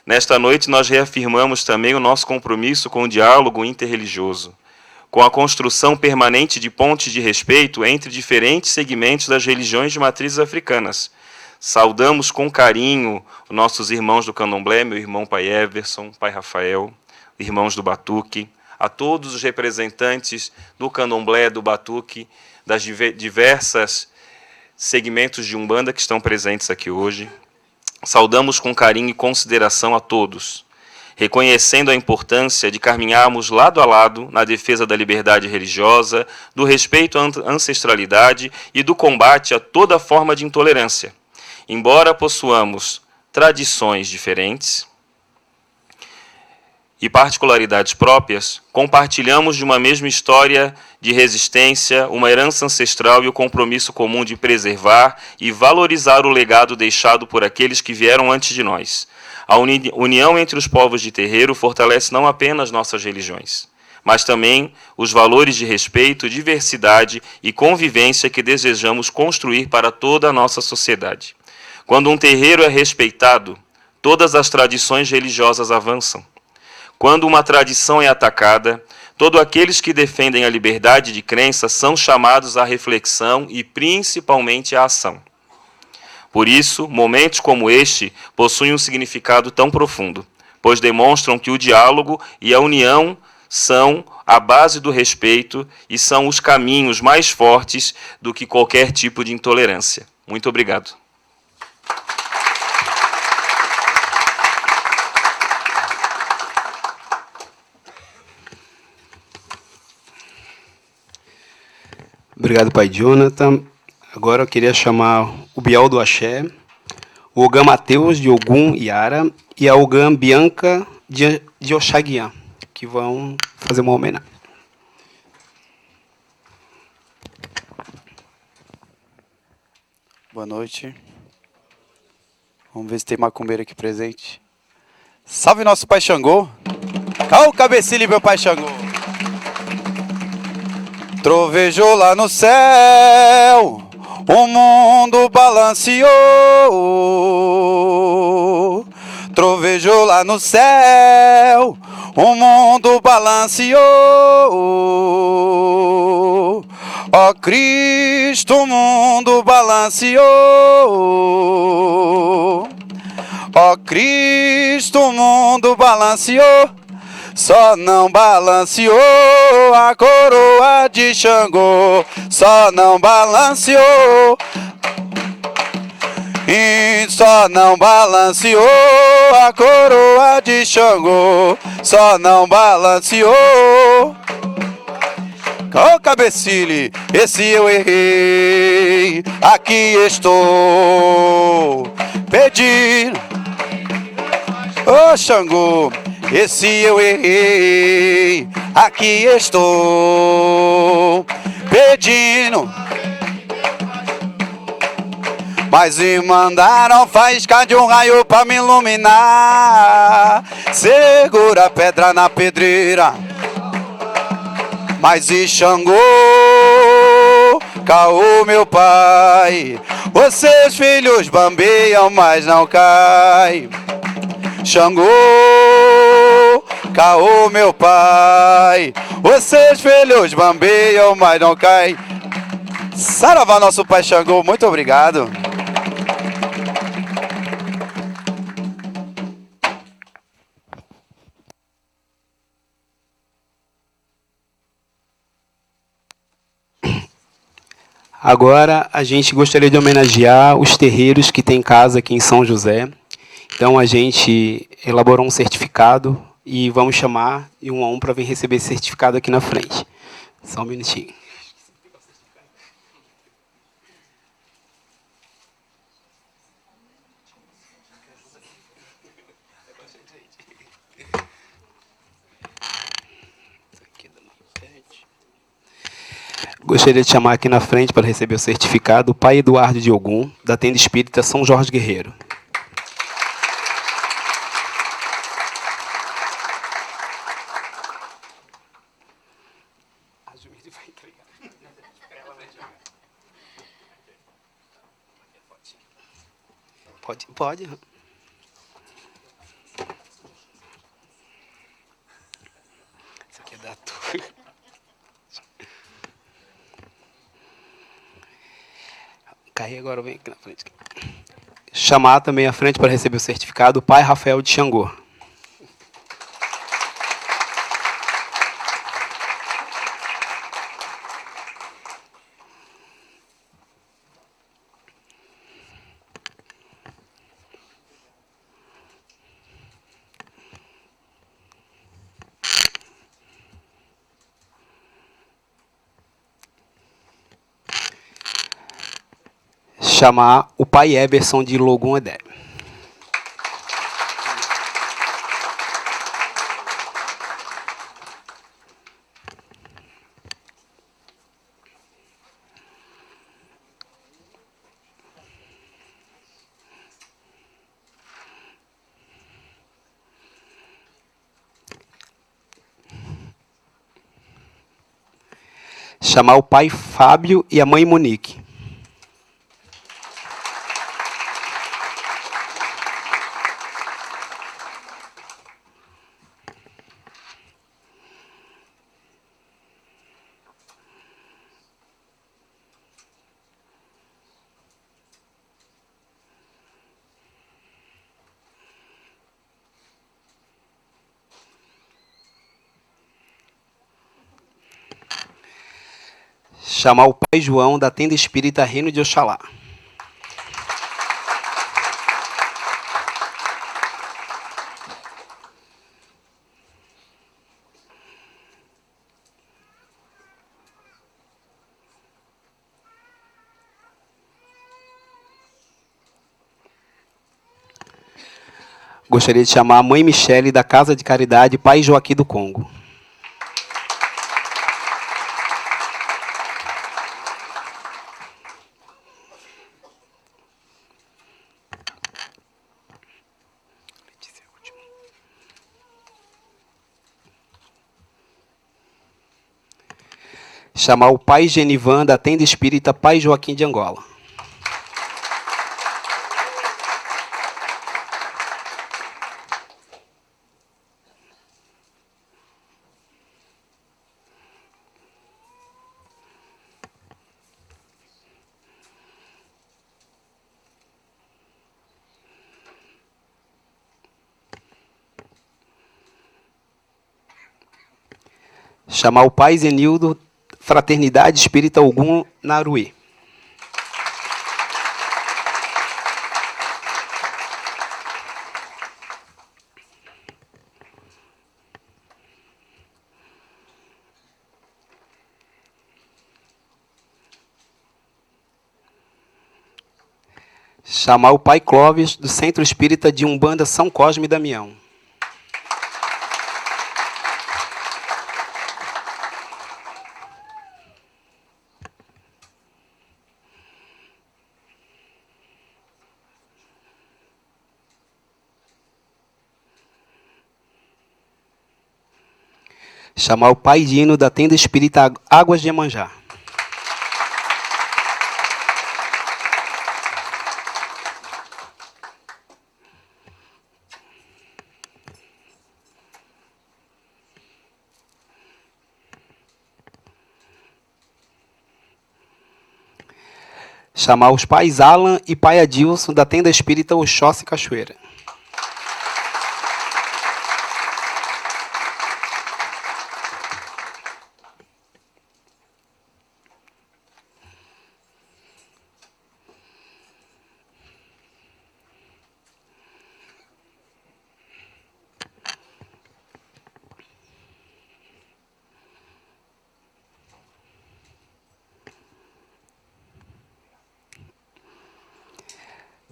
Nesta noite, nós reafirmamos também o nosso compromisso com o diálogo interreligioso, com a construção permanente de pontes de respeito entre diferentes segmentos das religiões de matrizes africanas. Saudamos com carinho os nossos irmãos do Candomblé, meu irmão Pai Everson, Pai Rafael, irmãos do Batuque, a todos os representantes do Candomblé, do Batuque, das diversas segmentos de Umbanda que estão presentes aqui hoje. Saudamos com carinho e consideração a todos, reconhecendo a importância de caminharmos lado a lado na defesa da liberdade religiosa, do respeito à ancestralidade e do combate a toda forma de intolerância. Embora possuamos tradições diferentes e particularidades próprias, compartilhamos de uma mesma história de resistência, uma herança ancestral e o compromisso comum de preservar e valorizar o legado deixado por aqueles que vieram antes de nós. A união entre os povos de terreiro fortalece não apenas nossas religiões, mas também os valores de respeito, diversidade e convivência que desejamos construir para toda a nossa sociedade. Quando um terreiro é respeitado, todas as tradições religiosas avançam. Quando uma tradição é atacada, todos aqueles que defendem a liberdade de crença são chamados à reflexão e principalmente à ação. Por isso, momentos como este possuem um significado tão profundo, pois demonstram que o diálogo e a união são a base do respeito e são os caminhos mais fortes do que qualquer tipo de intolerância. Muito obrigado. Obrigado, Pai Jonathan. Agora eu queria chamar o Bial do Axé, o Ogã Mateus de Ogum Iara e a Ogã Bianca de Oxaguian, que vão fazer uma homenagem. Boa noite. Vamos ver se tem macumbeiro aqui presente. Salve nosso Pai Xangô. Cá o cabecilho, meu Pai Xangô. Trovejou lá no céu, o mundo balanceou. Trovejou lá no céu, o mundo balanceou. Ó Cristo, o mundo balanceou. Ó Cristo, o mundo balanceou. Só não balanceou a coroa de Xangô. Só não balanceou. E só não balanceou a coroa de Xangô. Só não balanceou. Ô cabecilhe, esse eu errei. Aqui estou pedindo. Ô Xangô, esse eu errei, aqui estou pedindo. Mas me mandaram faísca de um raio pra me iluminar. Segura a pedra na pedreira. Mas e Xangô, caô meu pai, os seus filhos bambeiam, mas não cai. Xangô, caô meu pai, os seus filhos bambeiam, mas não cai. Saravá, nosso Pai Xangô, muito obrigado. Agora a gente gostaria de homenagear os terreiros que tem casa aqui em São José. Então a gente elaborou um certificado e vamos chamar um a um para vir receber esse certificado aqui na frente. Só um minutinho. Gostaria de chamar aqui na frente para receber o certificado o pai Eduardo de Ogum, da Tenda Espírita São Jorge Guerreiro. Pode. Isso aqui é da tua. Carrega agora, vem aqui na frente. Chamar também à frente para receber o certificado o pai Rafael de Xangô. Chamar o pai Eberson de Logum Edé. Chamar o pai Fábio e a mãe Monique. Chamar o pai João da Tenda Espírita Reino de Oxalá. Gostaria de chamar a mãe Michele da Casa de Caridade Pai Joaquim do Congo. Chamar o pai Genivan da Tenda Espírita Pai Joaquim de Angola. Chamar o pai Zenildo, Fraternidade Espírita Ogum Naruí. Chamar o pai Clóvis, do Centro Espírita de Umbanda São Cosme e Damião. Chamar o pai Dino da Tenda Espírita Águas de Iemanjá. Chamar os pais Alan e pai Adilson da Tenda Espírita Oxóssi Cachoeira.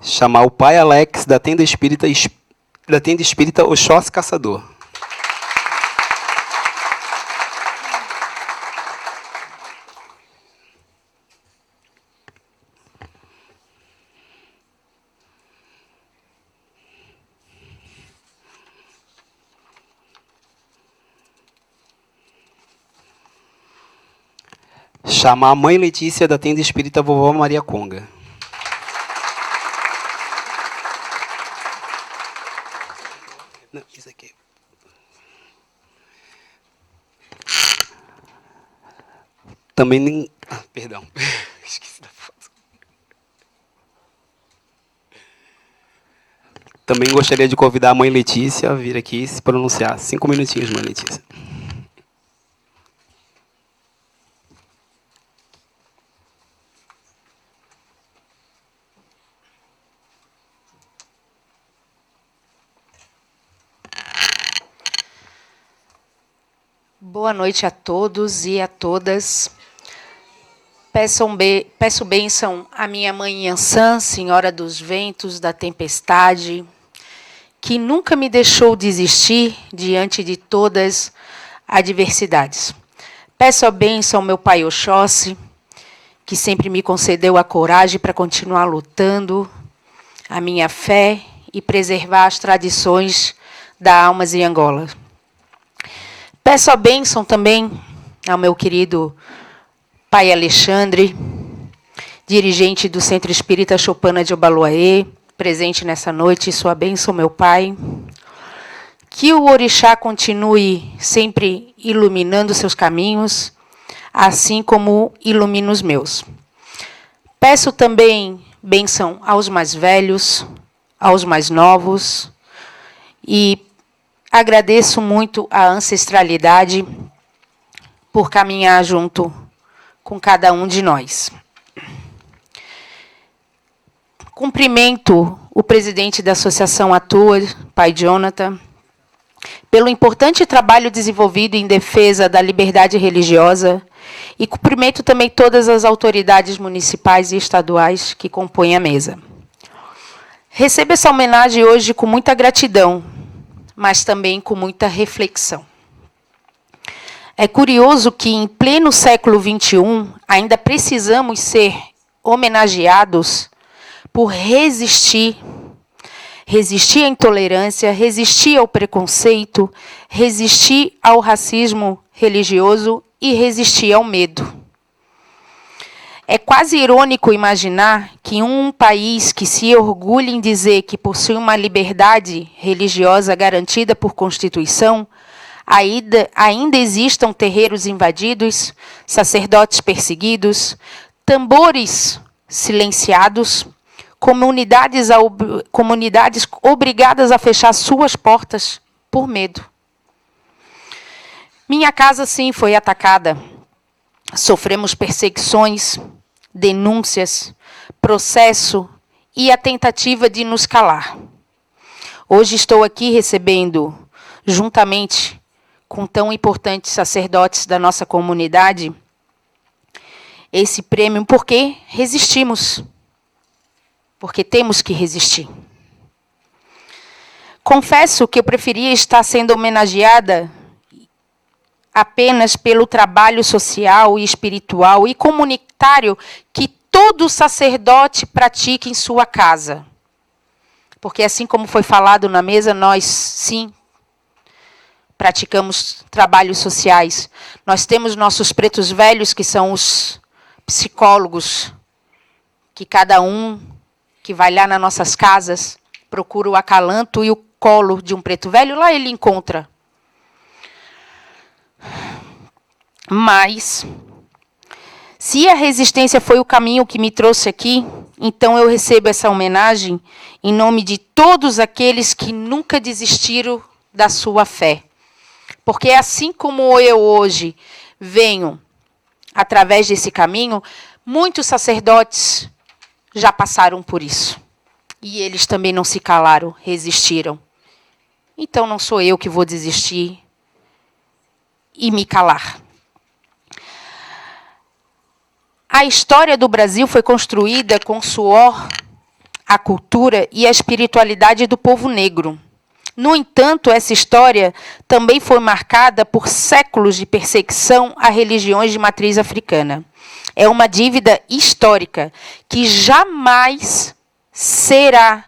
Chamar o pai Alex da Tenda Espírita Oxóssi Caçador. chamar a Mãe Letícia da Tenda Espírita Vovó Maria Conga. Não, isso aqui. Também nem... perdão. Esqueci da foto. Também gostaria de convidar a Mãe Letícia a vir aqui se pronunciar. 5 minutinhos, Mãe Letícia. Boa noite a todos e a todas. Peço bênção à minha mãe Iansã, Senhora dos Ventos, da Tempestade, que nunca me deixou desistir diante de todas as adversidades. Peço a bênção ao meu pai Oxóssi, que sempre me concedeu a coragem para continuar lutando, a minha fé e preservar as tradições da Almas em Angola. Peço a bênção também ao meu querido pai Alexandre, dirigente do Centro Espírita Chopana de Obaloaê, presente nessa noite. Sua bênção, meu pai. Que o orixá continue sempre iluminando seus caminhos, assim como ilumina os meus. Peço também bênção aos mais velhos, aos mais novos, e agradeço muito a ancestralidade por caminhar junto com cada um de nós. Cumprimento o presidente da Associação Atua, pai Jonathan, pelo importante trabalho desenvolvido em defesa da liberdade religiosa, e cumprimento também todas as autoridades municipais e estaduais que compõem a mesa. Recebo essa homenagem hoje com muita gratidão, mas também com muita reflexão. É curioso que, em pleno século XXI, ainda precisamos ser homenageados por resistir à intolerância, resistir ao preconceito, resistir ao racismo religioso e resistir ao medo. É quase irônico imaginar que em um país que se orgulha em dizer que possui uma liberdade religiosa garantida por Constituição, ainda existam terreiros invadidos, sacerdotes perseguidos, tambores silenciados, comunidades obrigadas a fechar suas portas por medo. Minha casa, sim, foi atacada. Sofremos perseguições, denúncias, processo e a tentativa de nos calar. Hoje estou aqui recebendo, juntamente com tão importantes sacerdotes da nossa comunidade, esse prêmio porque resistimos, porque temos que resistir. Confesso que eu preferia estar sendo homenageada apenas pelo trabalho social e espiritual e comunitário que todo sacerdote pratica em sua casa. Porque, assim como foi falado na mesa, nós, sim, praticamos trabalhos sociais. Nós temos nossos pretos velhos, que são os psicólogos, que cada um que vai lá nas nossas casas procura o acalanto e o colo de um preto velho, lá ele encontra. Mas, se a resistência foi o caminho que me trouxe aqui, então eu recebo essa homenagem em nome de todos aqueles que nunca desistiram da sua fé. Porque assim como eu hoje venho através desse caminho, muitos sacerdotes já passaram por isso. E eles também não se calaram, resistiram. Então não sou eu que vou desistir e me calar. A história do Brasil foi construída com o suor, a cultura e a espiritualidade do povo negro. No entanto, essa história também foi marcada por séculos de perseguição a religiões de matriz africana. É uma dívida histórica que jamais será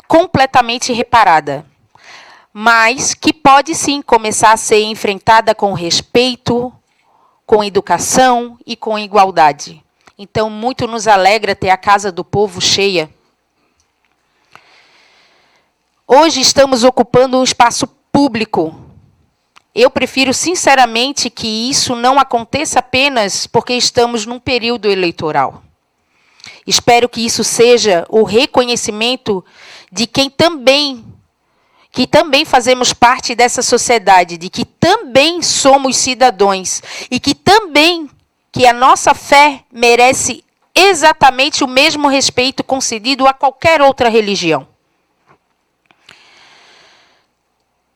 completamente reparada, mas que pode sim começar a ser enfrentada com respeito, com educação e com igualdade. Então, muito nos alegra ter a Casa do Povo cheia. Hoje estamos ocupando um espaço público. Eu prefiro, sinceramente, que isso não aconteça apenas porque estamos num período eleitoral. Espero que isso seja o reconhecimento de que também fazemos parte dessa sociedade, de que também somos cidadãos e que a nossa fé merece exatamente o mesmo respeito concedido a qualquer outra religião.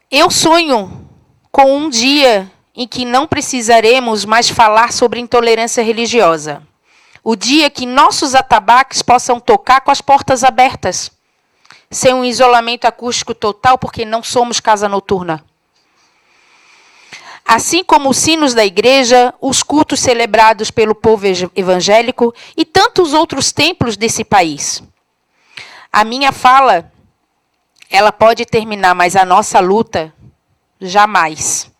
Eu sonho com um dia em que não precisaremos mais falar sobre intolerância religiosa. O dia que nossos atabaques possam tocar com as portas abertas, sem um isolamento acústico total, porque não somos casa noturna. Assim como os sinos da igreja, os cultos celebrados pelo povo evangélico e tantos outros templos desse país. A minha fala, ela pode terminar, mas a nossa luta, jamais.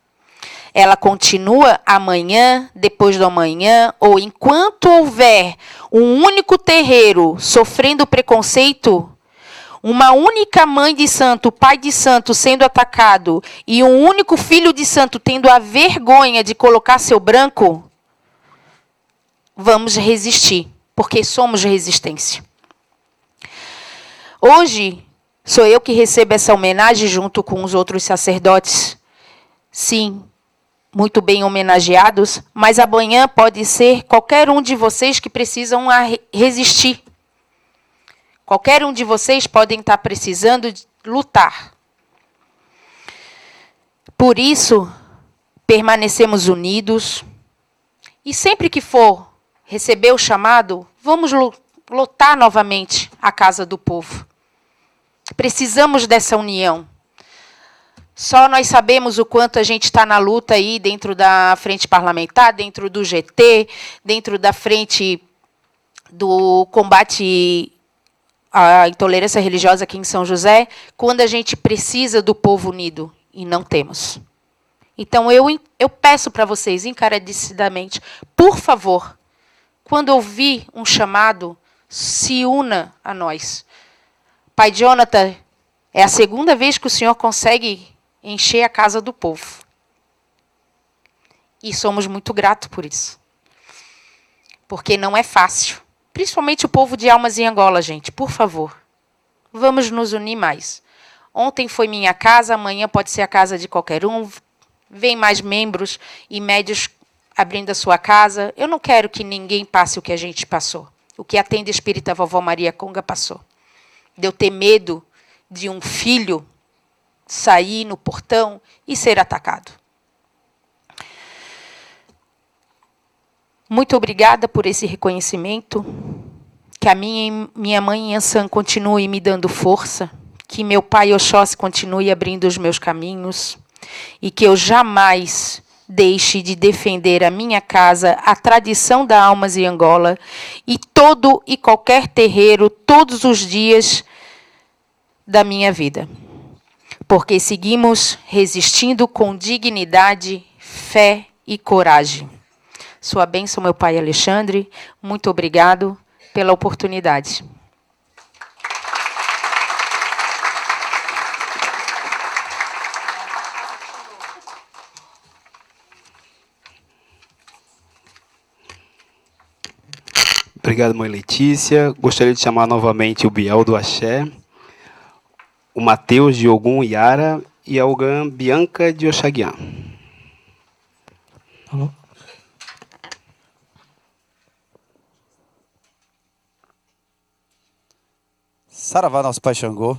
Ela continua amanhã, depois do amanhã, ou enquanto houver um único terreiro sofrendo preconceito, uma única mãe de santo, pai de santo sendo atacado e um único filho de santo tendo a vergonha de colocar seu branco, vamos resistir, porque somos resistência. Hoje, sou eu que recebo essa homenagem junto com os outros sacerdotes. Sim, muito bem homenageados, mas amanhã pode ser qualquer um de vocês que precisam resistir. Qualquer um de vocês podem estar precisando de lutar. Por isso, permanecemos unidos. E sempre que for receber o chamado, vamos lotar novamente a Casa do Povo. Precisamos dessa união. Só nós sabemos o quanto a gente está na luta aí dentro da frente parlamentar, dentro do GT, dentro da frente do combate à intolerância religiosa aqui em São José, quando a gente precisa do povo unido, e não temos. Então, eu peço para vocês, encarecidamente, por favor, quando ouvir um chamado, se una a nós. Pai Jonathan, é a segunda vez que o senhor consegue encher a Casa do Povo. E somos muito gratos por isso. Porque não é fácil. Principalmente o povo de Almas em Angola, gente. Por favor, vamos nos unir mais. Ontem foi minha casa, amanhã pode ser a casa de qualquer um. Vem mais membros e médios abrindo a sua casa. Eu não quero que ninguém passe o que a gente passou. O que a tenda espírita Vovó Maria Conga passou. De eu ter medo de um filho sair no portão e ser atacado. Muito obrigada por esse reconhecimento. Que a minha mãe Yansan continue me dando força. Que meu pai Oxóssi continue abrindo os meus caminhos. E que eu jamais deixe de defender a minha casa, a tradição da Almas em Angola, e todo e qualquer terreiro, todos os dias da minha vida. Porque seguimos resistindo com dignidade, fé e coragem. Sua bênção, meu pai Alexandre. Muito obrigado pela oportunidade. Obrigado, mãe Letícia. Gostaria de chamar novamente o Biel do Axé, o Mateus de Ogum Yara e a Ogan Bianca de Oxaguian. Alô? Saravá, nosso pai Xangô.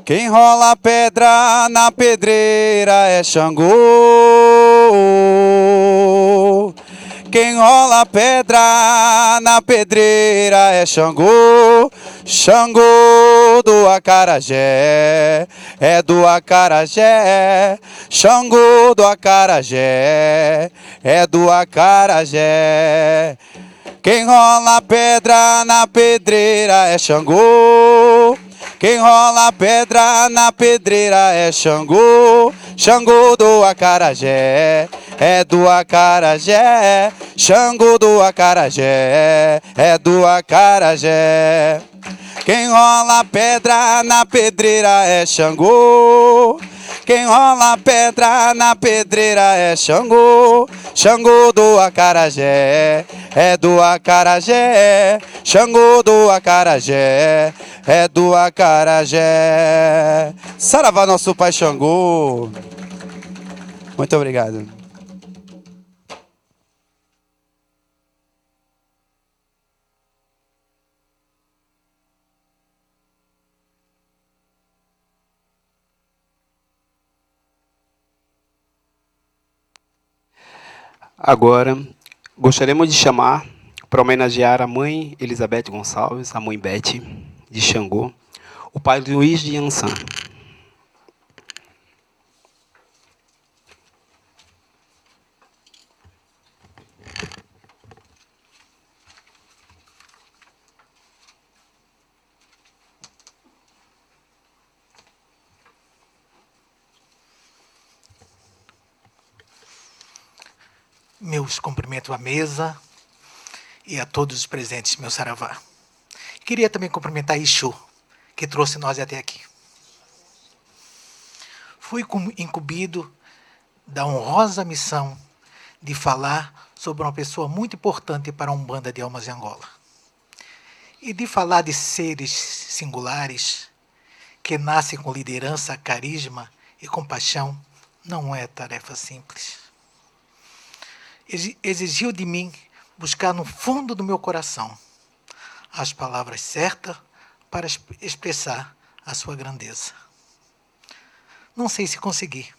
Quem rola pedra na pedreira é Xangô. Quem rola pedra na pedreira é Xangô. Xangô do Acarajé, é do Acarajé. Xangô do Acarajé, é do Acarajé. Quem rola pedra na pedreira é Xangô. Quem rola pedra na pedreira é Xangô, Xangô do acarajé, é do acarajé, Xangô do acarajé, é do acarajé. Quem rola pedra na pedreira é Xangô, quem rola pedra na pedreira é Xangô, Xangô do acarajé, é do acarajé, Xangô do acarajé, é do acarajé. Saravá, nosso pai Xangô. Muito obrigado. Agora, gostaríamos de chamar, para homenagear a mãe Elizabeth Gonçalves, a mãe Beth de Xangô, o pai Luiz de Ançã. Meus cumprimentos à mesa e a todos os presentes, meu saravá. Queria também cumprimentar Ixô, que trouxe nós até aqui. Fui incumbido da honrosa missão de falar sobre uma pessoa muito importante para a Umbanda de Almas de Angola. E de falar de seres singulares que nascem com liderança, carisma e compaixão não é tarefa simples. Exigiu de mim buscar no fundo do meu coração as palavras certas para expressar a sua grandeza. Não sei se consegui,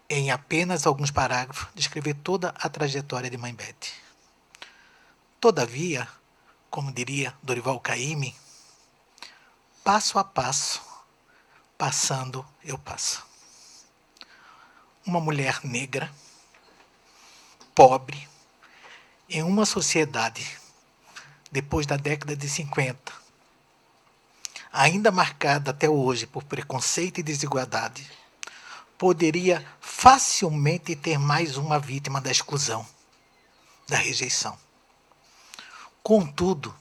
em apenas alguns parágrafos, descrever toda a trajetória de Mãe Beth. Todavia, como diria Dorival Caymmi, passo a passo, passando eu passo. Uma mulher negra, pobre, em uma sociedade, depois da década de 50, ainda marcada até hoje por preconceito e desigualdade, poderia facilmente ter mais uma vítima da exclusão, da rejeição. Contudo,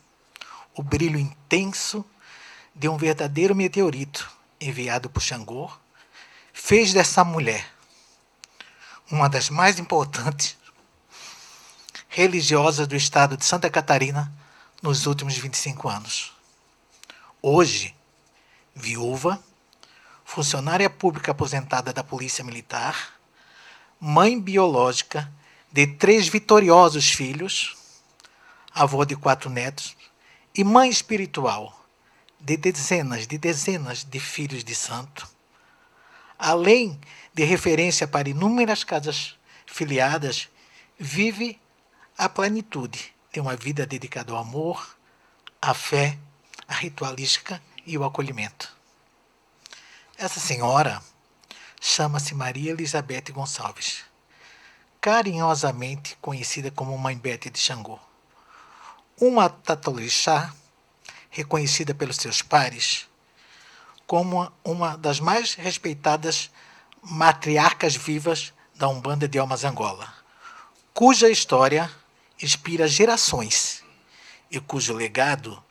o brilho intenso de um verdadeiro meteorito enviado por Xangô fez dessa mulher uma das mais importantes religiosas do estado de Santa Catarina nos últimos 25 anos. Hoje, viúva, funcionária pública aposentada da Polícia Militar, mãe biológica de 3 vitoriosos filhos, avó de 4 netos e mãe espiritual de dezenas de filhos de santo, além de referência para inúmeras casas filiadas, vive a plenitude de uma vida dedicada ao amor, à fé, à ritualística e ao acolhimento. Essa senhora chama-se Maria Elizabeth Gonçalves, carinhosamente conhecida como Mãe Beth de Xangô. Uma tatalorixá reconhecida pelos seus pares como uma das mais respeitadas matriarcas vivas da Umbanda de Almas Angola, cuja história inspira gerações e cujo legado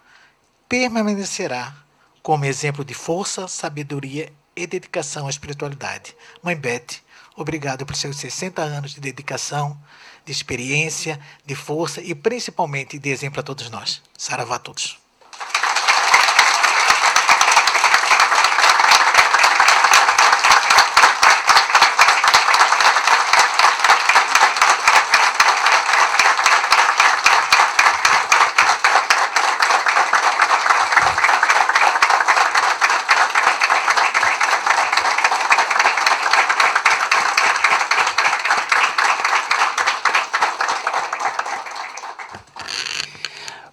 permanecerá como exemplo de força, sabedoria e dedicação à espiritualidade. Mãe Beth, obrigado por seus 60 anos de dedicação, de experiência, de força e principalmente de exemplo a todos nós. Saravá a todos.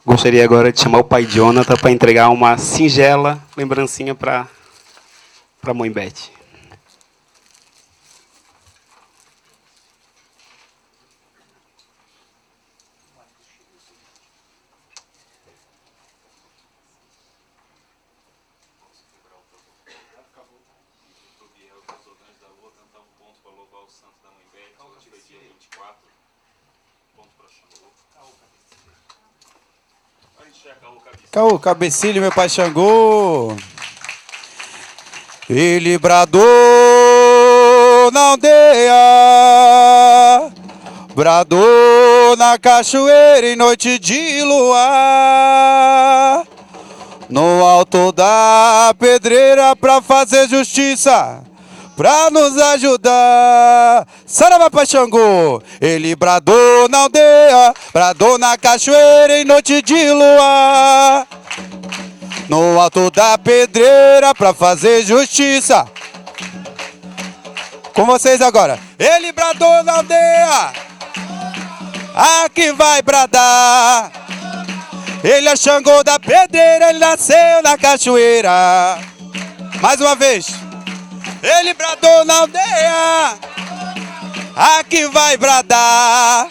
Gostaria agora de chamar o pai Jonathan para entregar uma singela lembrancinha para a mãe Beth. Caô, Cabecilho, meu pai Xangô. Ele bradou na aldeia, bradou na cachoeira em noite de luar, no alto da pedreira pra fazer justiça, pra nos ajudar. Saravá, pai Xangô. Ele bradou na aldeia, bradou na cachoeira em noite de luar, no alto da pedreira pra fazer justiça. Com vocês agora. Ele bradou na aldeia, aqui vai bradar. Ele é Xangô da pedreira, ele nasceu na cachoeira. Mais uma vez. Ele bradou na aldeia, aqui vai bradar.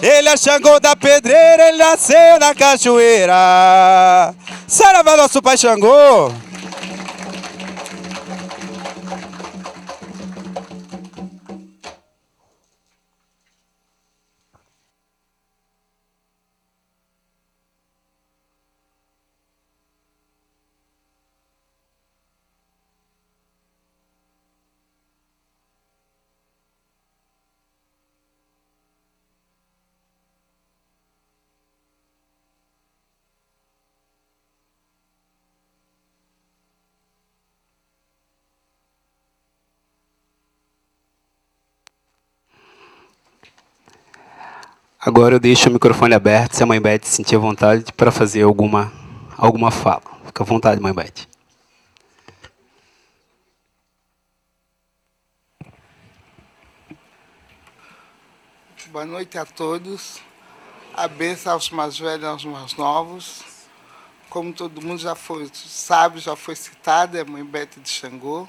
Ele é Xangô da pedreira, ele nasceu na cachoeira. Saravá, nosso pai Xangô. Agora eu deixo o microfone aberto, se a mãe Beth sentir vontade para fazer alguma fala. Fica à vontade, mãe Beth. Boa noite a todos. A bênção aos mais velhos e aos mais novos. Como todo mundo já sabe, já foi citada, é a mãe Beth de Xangô.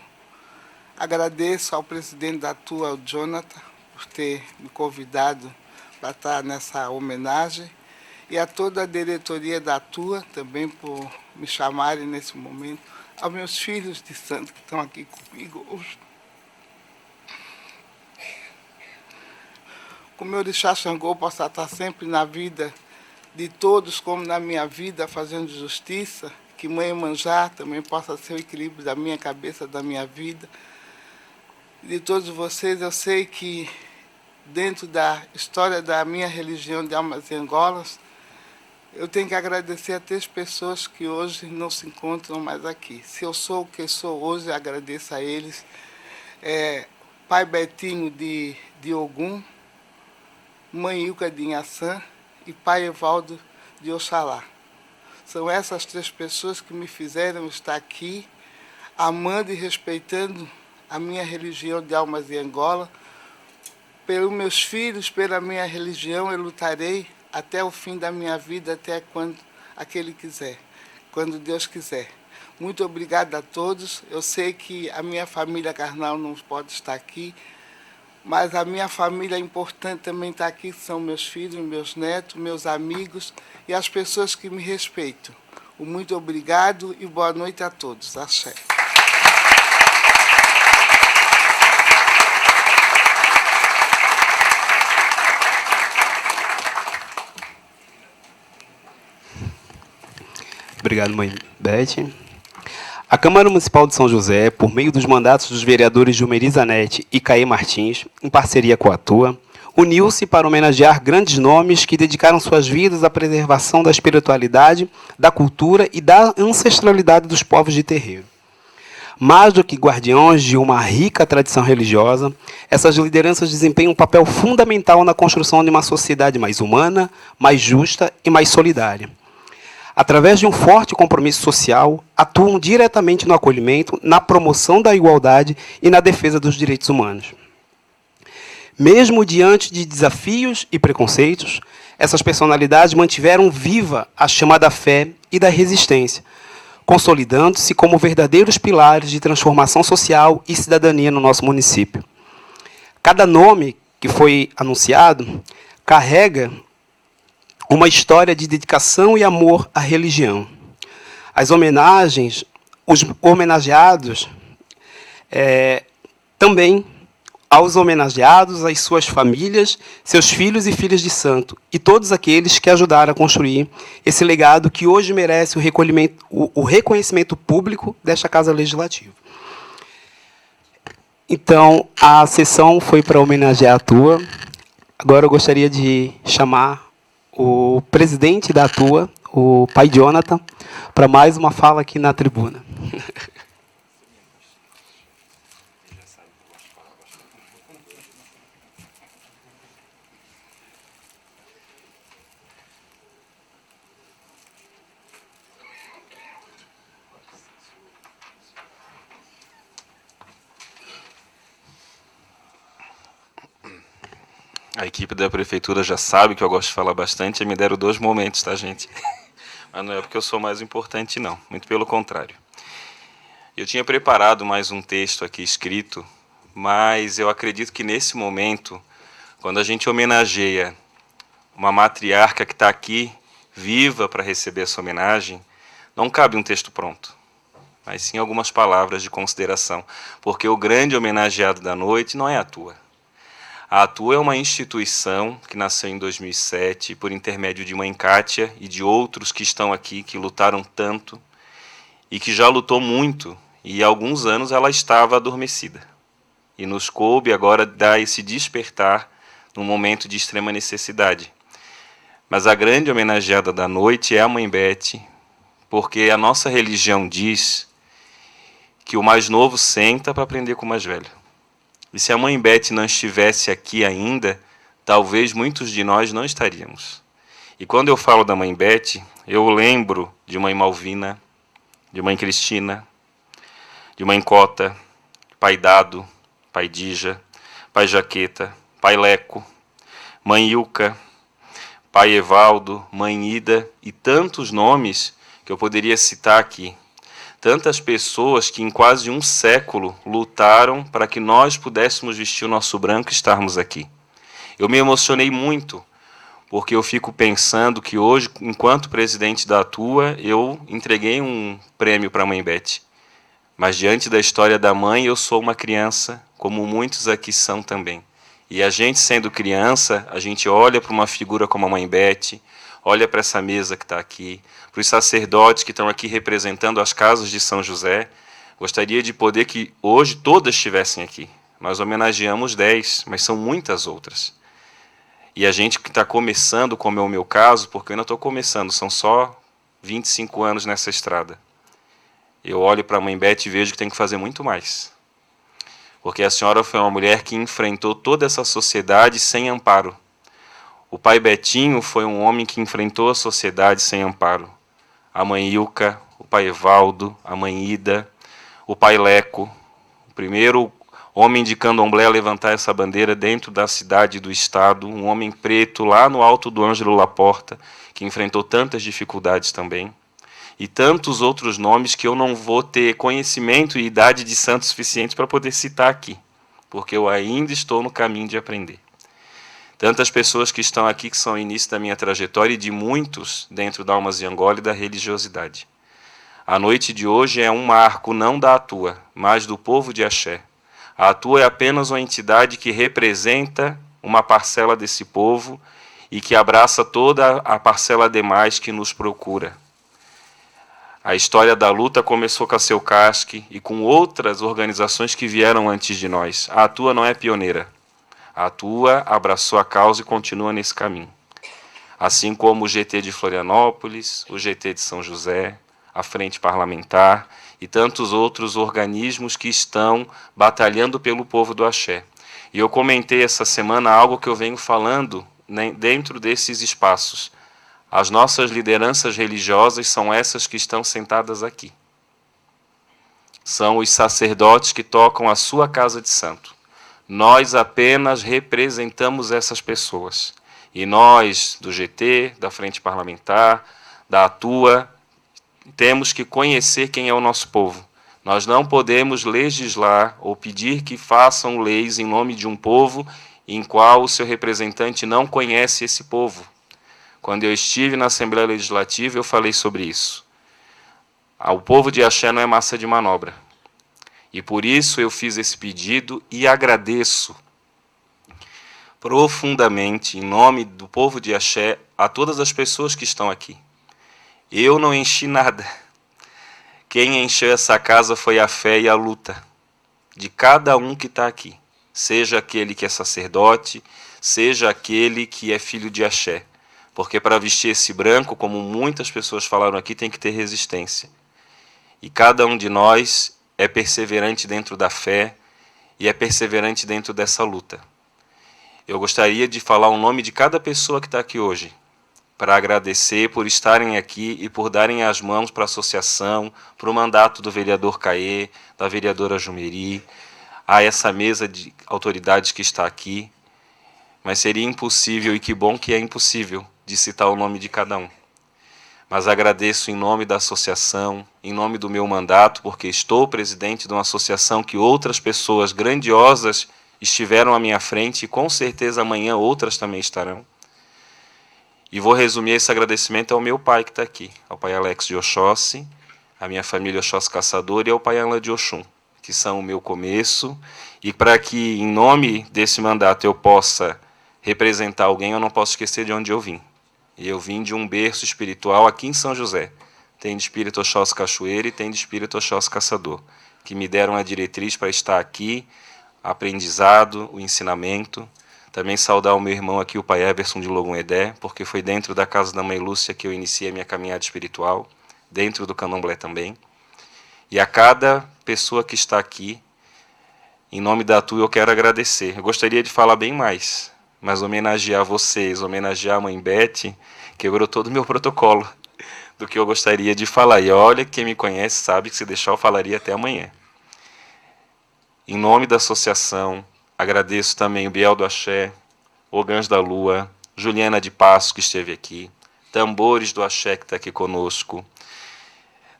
Agradeço ao presidente da ATUA, o Jonathan, por ter me convidado para estar nessa homenagem, e a toda a diretoria da ATUA também por me chamarem nesse momento, aos meus filhos de santo que estão aqui comigo hoje. Que o meu orixá Xangô possa estar sempre na vida de todos, como na minha vida, fazendo justiça, que Mãe Iemanjá também possa ser o equilíbrio da minha cabeça, da minha vida. De todos vocês, eu sei que dentro da história da minha religião de Almas e Angolas, eu tenho que agradecer a 3 pessoas que hoje não se encontram mais aqui. Se eu sou o que sou hoje, agradeço a eles. Pai Betinho de Ogum, Mãe Ilka de Inhaçã e Pai Evaldo de Oxalá. São essas 3 pessoas que me fizeram estar aqui, amando e respeitando a minha religião de Almas e Angola. Pelos meus filhos, pela minha religião, eu lutarei até o fim da minha vida, até quando aquele quiser, quando Deus quiser. Muito obrigado a todos. Eu sei que a minha família carnal não pode estar aqui, mas a minha família importante também está aqui, que são meus filhos, meus netos, meus amigos e as pessoas que me respeitam. Muito obrigado e boa noite a todos. Axé. Obrigado, mãe Beth. A Câmara Municipal de São José, por meio dos mandatos dos vereadores Gilmeri Zanetti e Caê Martins, em parceria com a ATUA, uniu-se para homenagear grandes nomes que dedicaram suas vidas à preservação da espiritualidade, da cultura e da ancestralidade dos povos de terreiro. Mais do que guardiões de uma rica tradição religiosa, essas lideranças desempenham um papel fundamental na construção de uma sociedade mais humana, mais justa e mais solidária. Através de um forte compromisso social, atuam diretamente no acolhimento, na promoção da igualdade e na defesa dos direitos humanos. Mesmo diante de desafios e preconceitos, essas personalidades mantiveram viva a chama da fé e da resistência, consolidando-se como verdadeiros pilares de transformação social e cidadania no nosso município. Cada nome que foi anunciado carrega uma história de dedicação e amor à religião. As homenagens, os homenageados também aos homenageados, às suas famílias, seus filhos e filhas de santo, e todos aqueles que ajudaram a construir esse legado que hoje merece o reconhecimento público desta Casa Legislativa. Então, a sessão foi para homenagear a Atua. Agora eu gostaria de chamar o presidente da Atua, o pai Jonathan, para mais uma fala aqui na tribuna. A equipe da prefeitura já sabe que eu gosto de falar bastante e me deram 2 momentos, tá, gente? Mas não é porque eu sou mais importante, não. Muito pelo contrário. Eu tinha preparado mais um texto aqui escrito, mas eu acredito que nesse momento, quando a gente homenageia uma matriarca que está aqui, viva para receber essa homenagem, não cabe um texto pronto, mas sim algumas palavras de consideração, porque o grande homenageado da noite não é a Atua. A Atua é uma instituição que nasceu em 2007 por intermédio de Mãe Kátia e de outros que estão aqui, que lutaram tanto e que já lutou muito, e há alguns anos ela estava adormecida. E nos coube agora dar esse despertar num momento de extrema necessidade. Mas a grande homenageada da noite é a Mãe Beth, porque a nossa religião diz que o mais novo senta para aprender com o mais velho. E se a Mãe Beth não estivesse aqui ainda, talvez muitos de nós não estaríamos. E quando eu falo da Mãe Beth, eu lembro de Mãe Malvina, de Mãe Cristina, de Mãe Cota, Pai Dado, Pai Dija, Pai Jaqueta, Pai Leco, Mãe Ilka, Pai Evaldo, Mãe Ida e tantos nomes que eu poderia citar aqui. Tantas pessoas que em quase um século lutaram para que nós pudéssemos vestir o nosso branco e estarmos aqui. Eu me emocionei muito, porque eu fico pensando que hoje, enquanto presidente da Atua, eu entreguei um prêmio para a Mãe Beth. Mas diante da história da mãe, eu sou uma criança, como muitos aqui são também. E a gente, sendo criança, a gente olha para uma figura como a Mãe Beth, olha para essa mesa que está aqui, para os sacerdotes que estão aqui representando as casas de São José. Gostaria de poder que hoje todas estivessem aqui. Nós homenageamos 10, mas são muitas outras. E a gente que está começando, como é o meu caso, porque eu ainda estou começando, são só 25 anos nessa estrada. Eu olho para a Mãe Beth e vejo que tem que fazer muito mais. Porque a senhora foi uma mulher que enfrentou toda essa sociedade sem amparo. O pai Betinho foi um homem que enfrentou a sociedade sem amparo. A mãe Ilka, o pai Evaldo, a mãe Ida, o pai Leco, o primeiro homem de candomblé a levantar essa bandeira dentro da cidade e do estado, um homem preto lá no alto do Ângelo Laporta, que enfrentou tantas dificuldades também, e tantos outros nomes que eu não vou ter conhecimento e idade de santo suficiente para poder citar aqui, porque eu ainda estou no caminho de aprender. Tantas pessoas que estão aqui que são o início da minha trajetória e de muitos dentro da Almas de Angola e da religiosidade. A noite de hoje é um marco não da Atua, mas do povo de Axé. A Atua é apenas uma entidade que representa uma parcela desse povo e que abraça toda a parcela demais que nos procura. A história da luta começou com a Seu Casque e com outras organizações que vieram antes de nós. A Atua não é pioneira. A Atua abraçou a causa e continua nesse caminho. Assim como o GT de Florianópolis, o GT de São José, a Frente Parlamentar e tantos outros organismos que estão batalhando pelo povo do Axé. E eu comentei essa semana algo que eu venho falando dentro desses espaços. As nossas lideranças religiosas são essas que estão sentadas aqui. São os sacerdotes que tocam a sua casa de santo. Nós apenas representamos essas pessoas. E nós, do GT, da Frente Parlamentar, da Atua, temos que conhecer quem é o nosso povo. Nós não podemos legislar ou pedir que façam leis em nome de um povo em qual o seu representante não conhece esse povo. Quando eu estive na Assembleia Legislativa, eu falei sobre isso. O povo de Axé não é massa de manobra. E por isso eu fiz esse pedido e agradeço profundamente, em nome do povo de Axé, a todas as pessoas que estão aqui. Eu não enchi nada. Quem encheu essa casa foi a fé e a luta de cada um que está aqui. Seja aquele que é sacerdote, seja aquele que é filho de Axé. Porque para vestir esse branco, como muitas pessoas falaram aqui, tem que ter resistência. E cada um de nós é perseverante dentro da fé e é perseverante dentro dessa luta. Eu gostaria de falar o nome de cada pessoa que está aqui hoje, para agradecer por estarem aqui e por darem as mãos para a associação, para o mandato do vereador Caê, da vereadora Jumeri, a essa mesa de autoridades que está aqui. Mas seria impossível, e que bom que é impossível, de citar o nome de cada um. Mas agradeço em nome da associação, em nome do meu mandato, porque estou presidente de uma associação que outras pessoas grandiosas estiveram à minha frente e com certeza amanhã outras também estarão. E vou resumir esse agradecimento ao meu pai que está aqui, ao pai Alex de Oxóssi, à minha família Oxóssi Caçador e ao pai Alain de Oxum, que são o meu começo. E para que, em nome desse mandato, eu possa representar alguém, eu não posso esquecer de onde eu vim. E eu vim de um berço espiritual aqui em São José. Tem de espírito Oxóssi Cachoeira e tem de espírito Oxóssi Caçador, que me deram a diretriz para estar aqui, aprendizado, o ensinamento. Também saudar o meu irmão aqui, o pai Everson de Logum Edé, porque foi dentro da casa da mãe Lúcia que eu iniciei a minha caminhada espiritual, dentro do candomblé também. E a cada pessoa que está aqui, em nome da Atua, eu quero agradecer. Eu gostaria de falar bem mais, mas homenagear vocês, homenagear a mãe Beth, quebrou todo o meu protocolo do que eu gostaria de falar. E olha, quem me conhece sabe que se deixar eu falaria até amanhã. Em nome da associação, agradeço também o Biel do Axé, Ogãs da Lua, Juliana de Passo, que esteve aqui, Tambores do Axé, que está aqui conosco,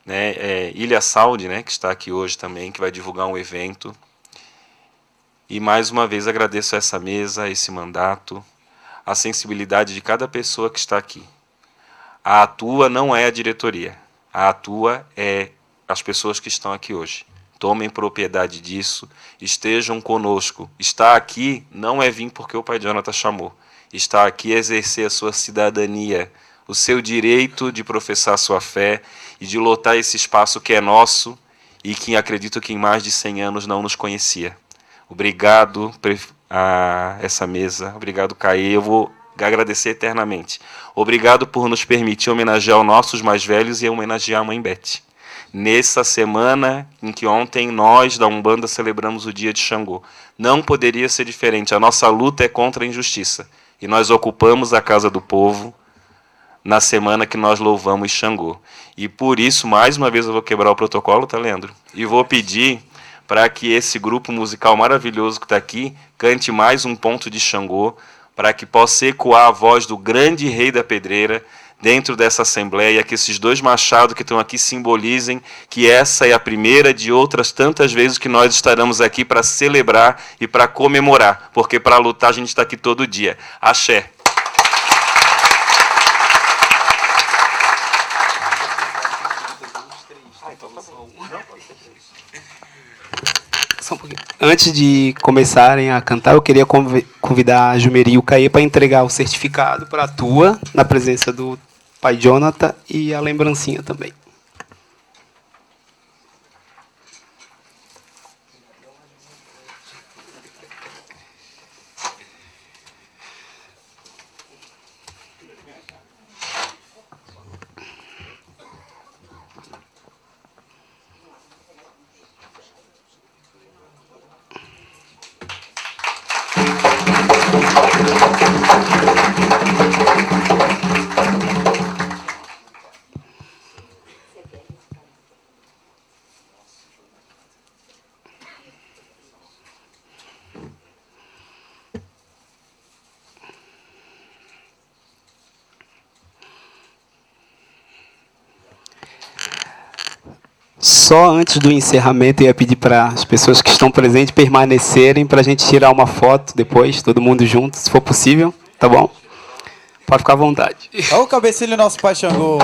né, Ilha Saúde, né, que está aqui hoje também, que vai divulgar um evento. E mais uma vez agradeço a essa mesa, a esse mandato, a sensibilidade de cada pessoa que está aqui. A Atua não é a diretoria, a Atua é as pessoas que estão aqui hoje. Tomem propriedade disso, estejam conosco. Estar aqui não é vir porque o pai Jonathan chamou. Estar aqui é exercer a sua cidadania, o seu direito de professar a sua fé e de lotar esse espaço que é nosso e que acredito que em mais de 100 anos não nos conhecia. Obrigado a essa mesa, obrigado, Caê, eu vou agradecer eternamente. Obrigado por nos permitir homenagear os nossos mais velhos e homenagear a mãe Beth. Nessa semana em que ontem nós da Umbanda celebramos o dia de Xangô. Não poderia ser diferente, a nossa luta é contra a injustiça. E nós ocupamos a Casa do Povo na semana que nós louvamos Xangô. E por isso, mais uma vez, eu vou quebrar o protocolo, tá, Leandro? E vou pedir para que esse grupo musical maravilhoso que está aqui cante mais um ponto de Xangô, para que possa ecoar a voz do grande rei da pedreira dentro dessa assembleia, que esses dois machados que estão aqui simbolizem que essa é a primeira de outras tantas vezes que nós estaremos aqui para celebrar e para comemorar, porque para lutar a gente está aqui todo dia. Axé. Antes de começarem a cantar, eu queria convidar a Jumeri e o Caê para entregar o certificado para a Atua, na presença do pai Jonathan, e a lembrancinha também. Só antes do encerramento, eu ia pedir para as pessoas que estão presentes permanecerem para a gente tirar uma foto depois, todo mundo junto, se for possível, tá bom? Pode ficar à vontade. Olha o cabecilho nosso pai Xangô.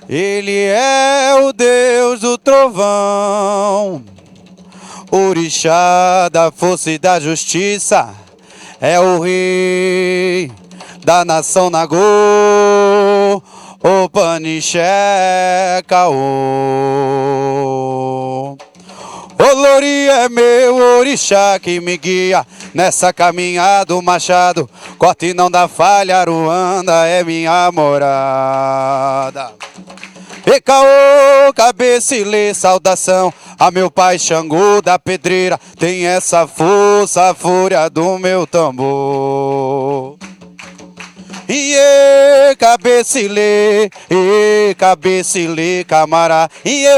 Ele é o Deus do trovão, orixá da força e da justiça, é o rei da nação Nagô, o Panixé Caô. Olori é meu orixá que me guia nessa caminhada, o machado, corte não dá falha, Aruanda é minha morada. E Caô, cabecilê, saudação a meu pai Xangô da pedreira, tem essa força, a fúria do meu tambor. Iê, cabecilê, camará, iê,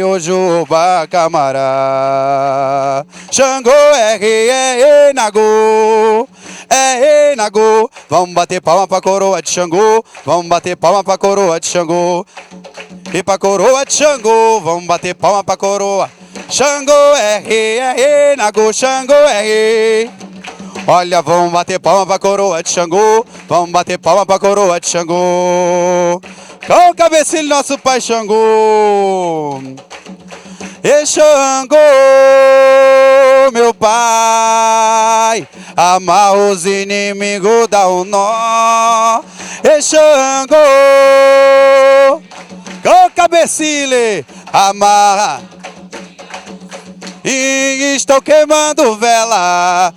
Ojubá, camará. Xangô é rei, é Nagô, é Nagô. Vamos bater palma pra coroa de Xangô, vamos bater palma pra coroa de Xangô. E pra coroa de Xangô, vamos bater palma pra coroa. Xangô é rei, Nagô, Xangô é rei. Olha, vamos bater palma pra coroa de Xangô, vamos bater palma pra coroa de Xangô. Com o cabecilho nosso pai Xangô. E Xangô, meu pai, amarra os inimigos, dá um nó. E Xangô, com o cabecilho, amarra. E estão queimando vela.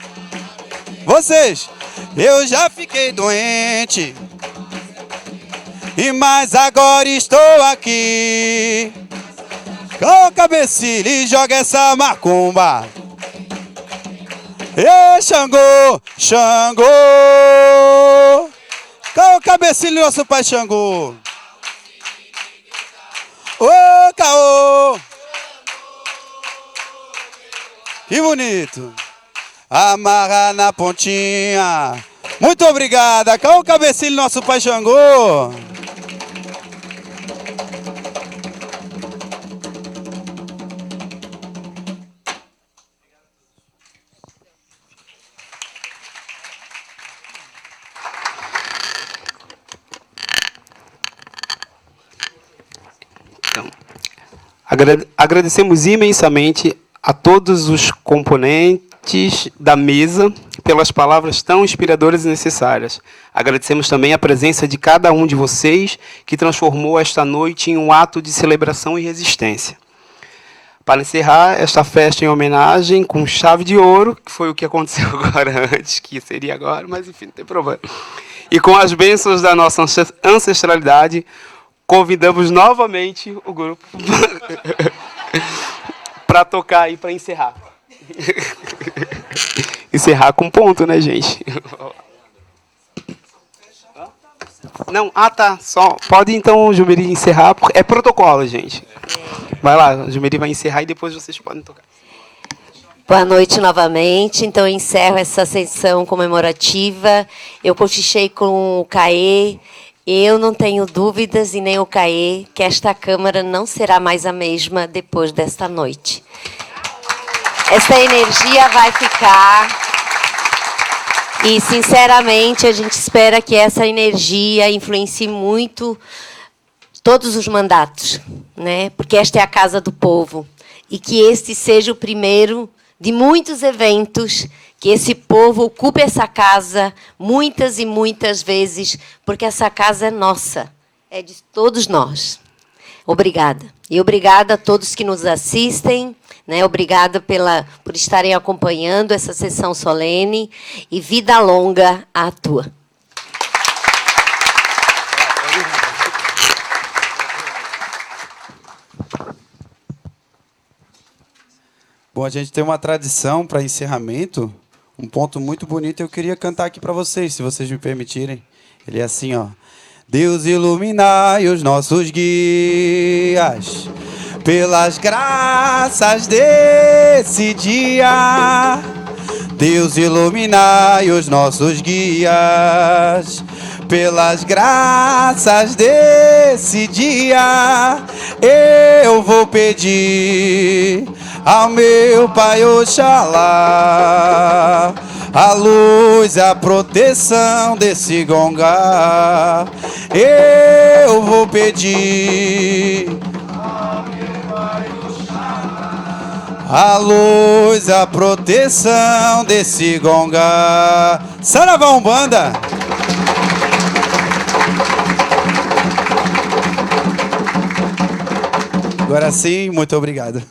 Vocês, eu já fiquei doente, e mas agora estou aqui. Com o cabecilho e joga essa macumba. E Xangô, Xangô, com o cabecilho nosso pai Xangô. Ô Caô, que bonito. Amarra na pontinha. Muito obrigada. Com o cabecilho nosso pai Xangô. Então, agradecemos imensamente a todos os componentes da mesa pelas palavras tão inspiradoras e necessárias. Agradecemos também a presença de cada um de vocês que transformou esta noite em um ato de celebração e resistência. Para encerrar esta festa em homenagem com chave de ouro, que foi o que aconteceu agora antes, que seria agora, mas enfim, não tem problema. E com as bênçãos da nossa ancestralidade, convidamos novamente o grupo para tocar aí, para encerrar. Encerrar com ponto, né, gente? Não, tá. Só pode então o Jumeri encerrar. É protocolo, gente. Vai lá, o Jumeri vai encerrar e depois vocês podem tocar. Boa noite novamente. Então, eu encerro essa sessão comemorativa. Eu cochichei com o Caê. Eu não tenho dúvidas, e nem o Caê, que esta Câmara não será mais a mesma depois desta noite. Essa energia vai ficar. E, sinceramente, a gente espera que essa energia influencie muito todos os mandatos, né? Porque esta é a casa do povo. E que este seja o primeiro de muitos eventos, que esse povo ocupe essa casa muitas e muitas vezes, porque essa casa é nossa, é de todos nós. Obrigada. E obrigada a todos que nos assistem, né? Obrigada por estarem acompanhando essa sessão solene, e vida longa à Atua. Bom, a gente tem uma tradição para encerramento, um ponto muito bonito. Eu queria cantar aqui para vocês, se vocês me permitirem. Ele é assim, ó. Deus iluminai os nossos guias, pelas graças desse dia. Deus iluminai os nossos guias, pelas graças desse dia. Eu vou pedir ao meu Pai Oxalá a luz, a proteção desse gongá. Eu vou pedir ao meu Pai Oxalá a luz, a proteção desse gonga. Saravá Umbanda! Agora sim, muito obrigado.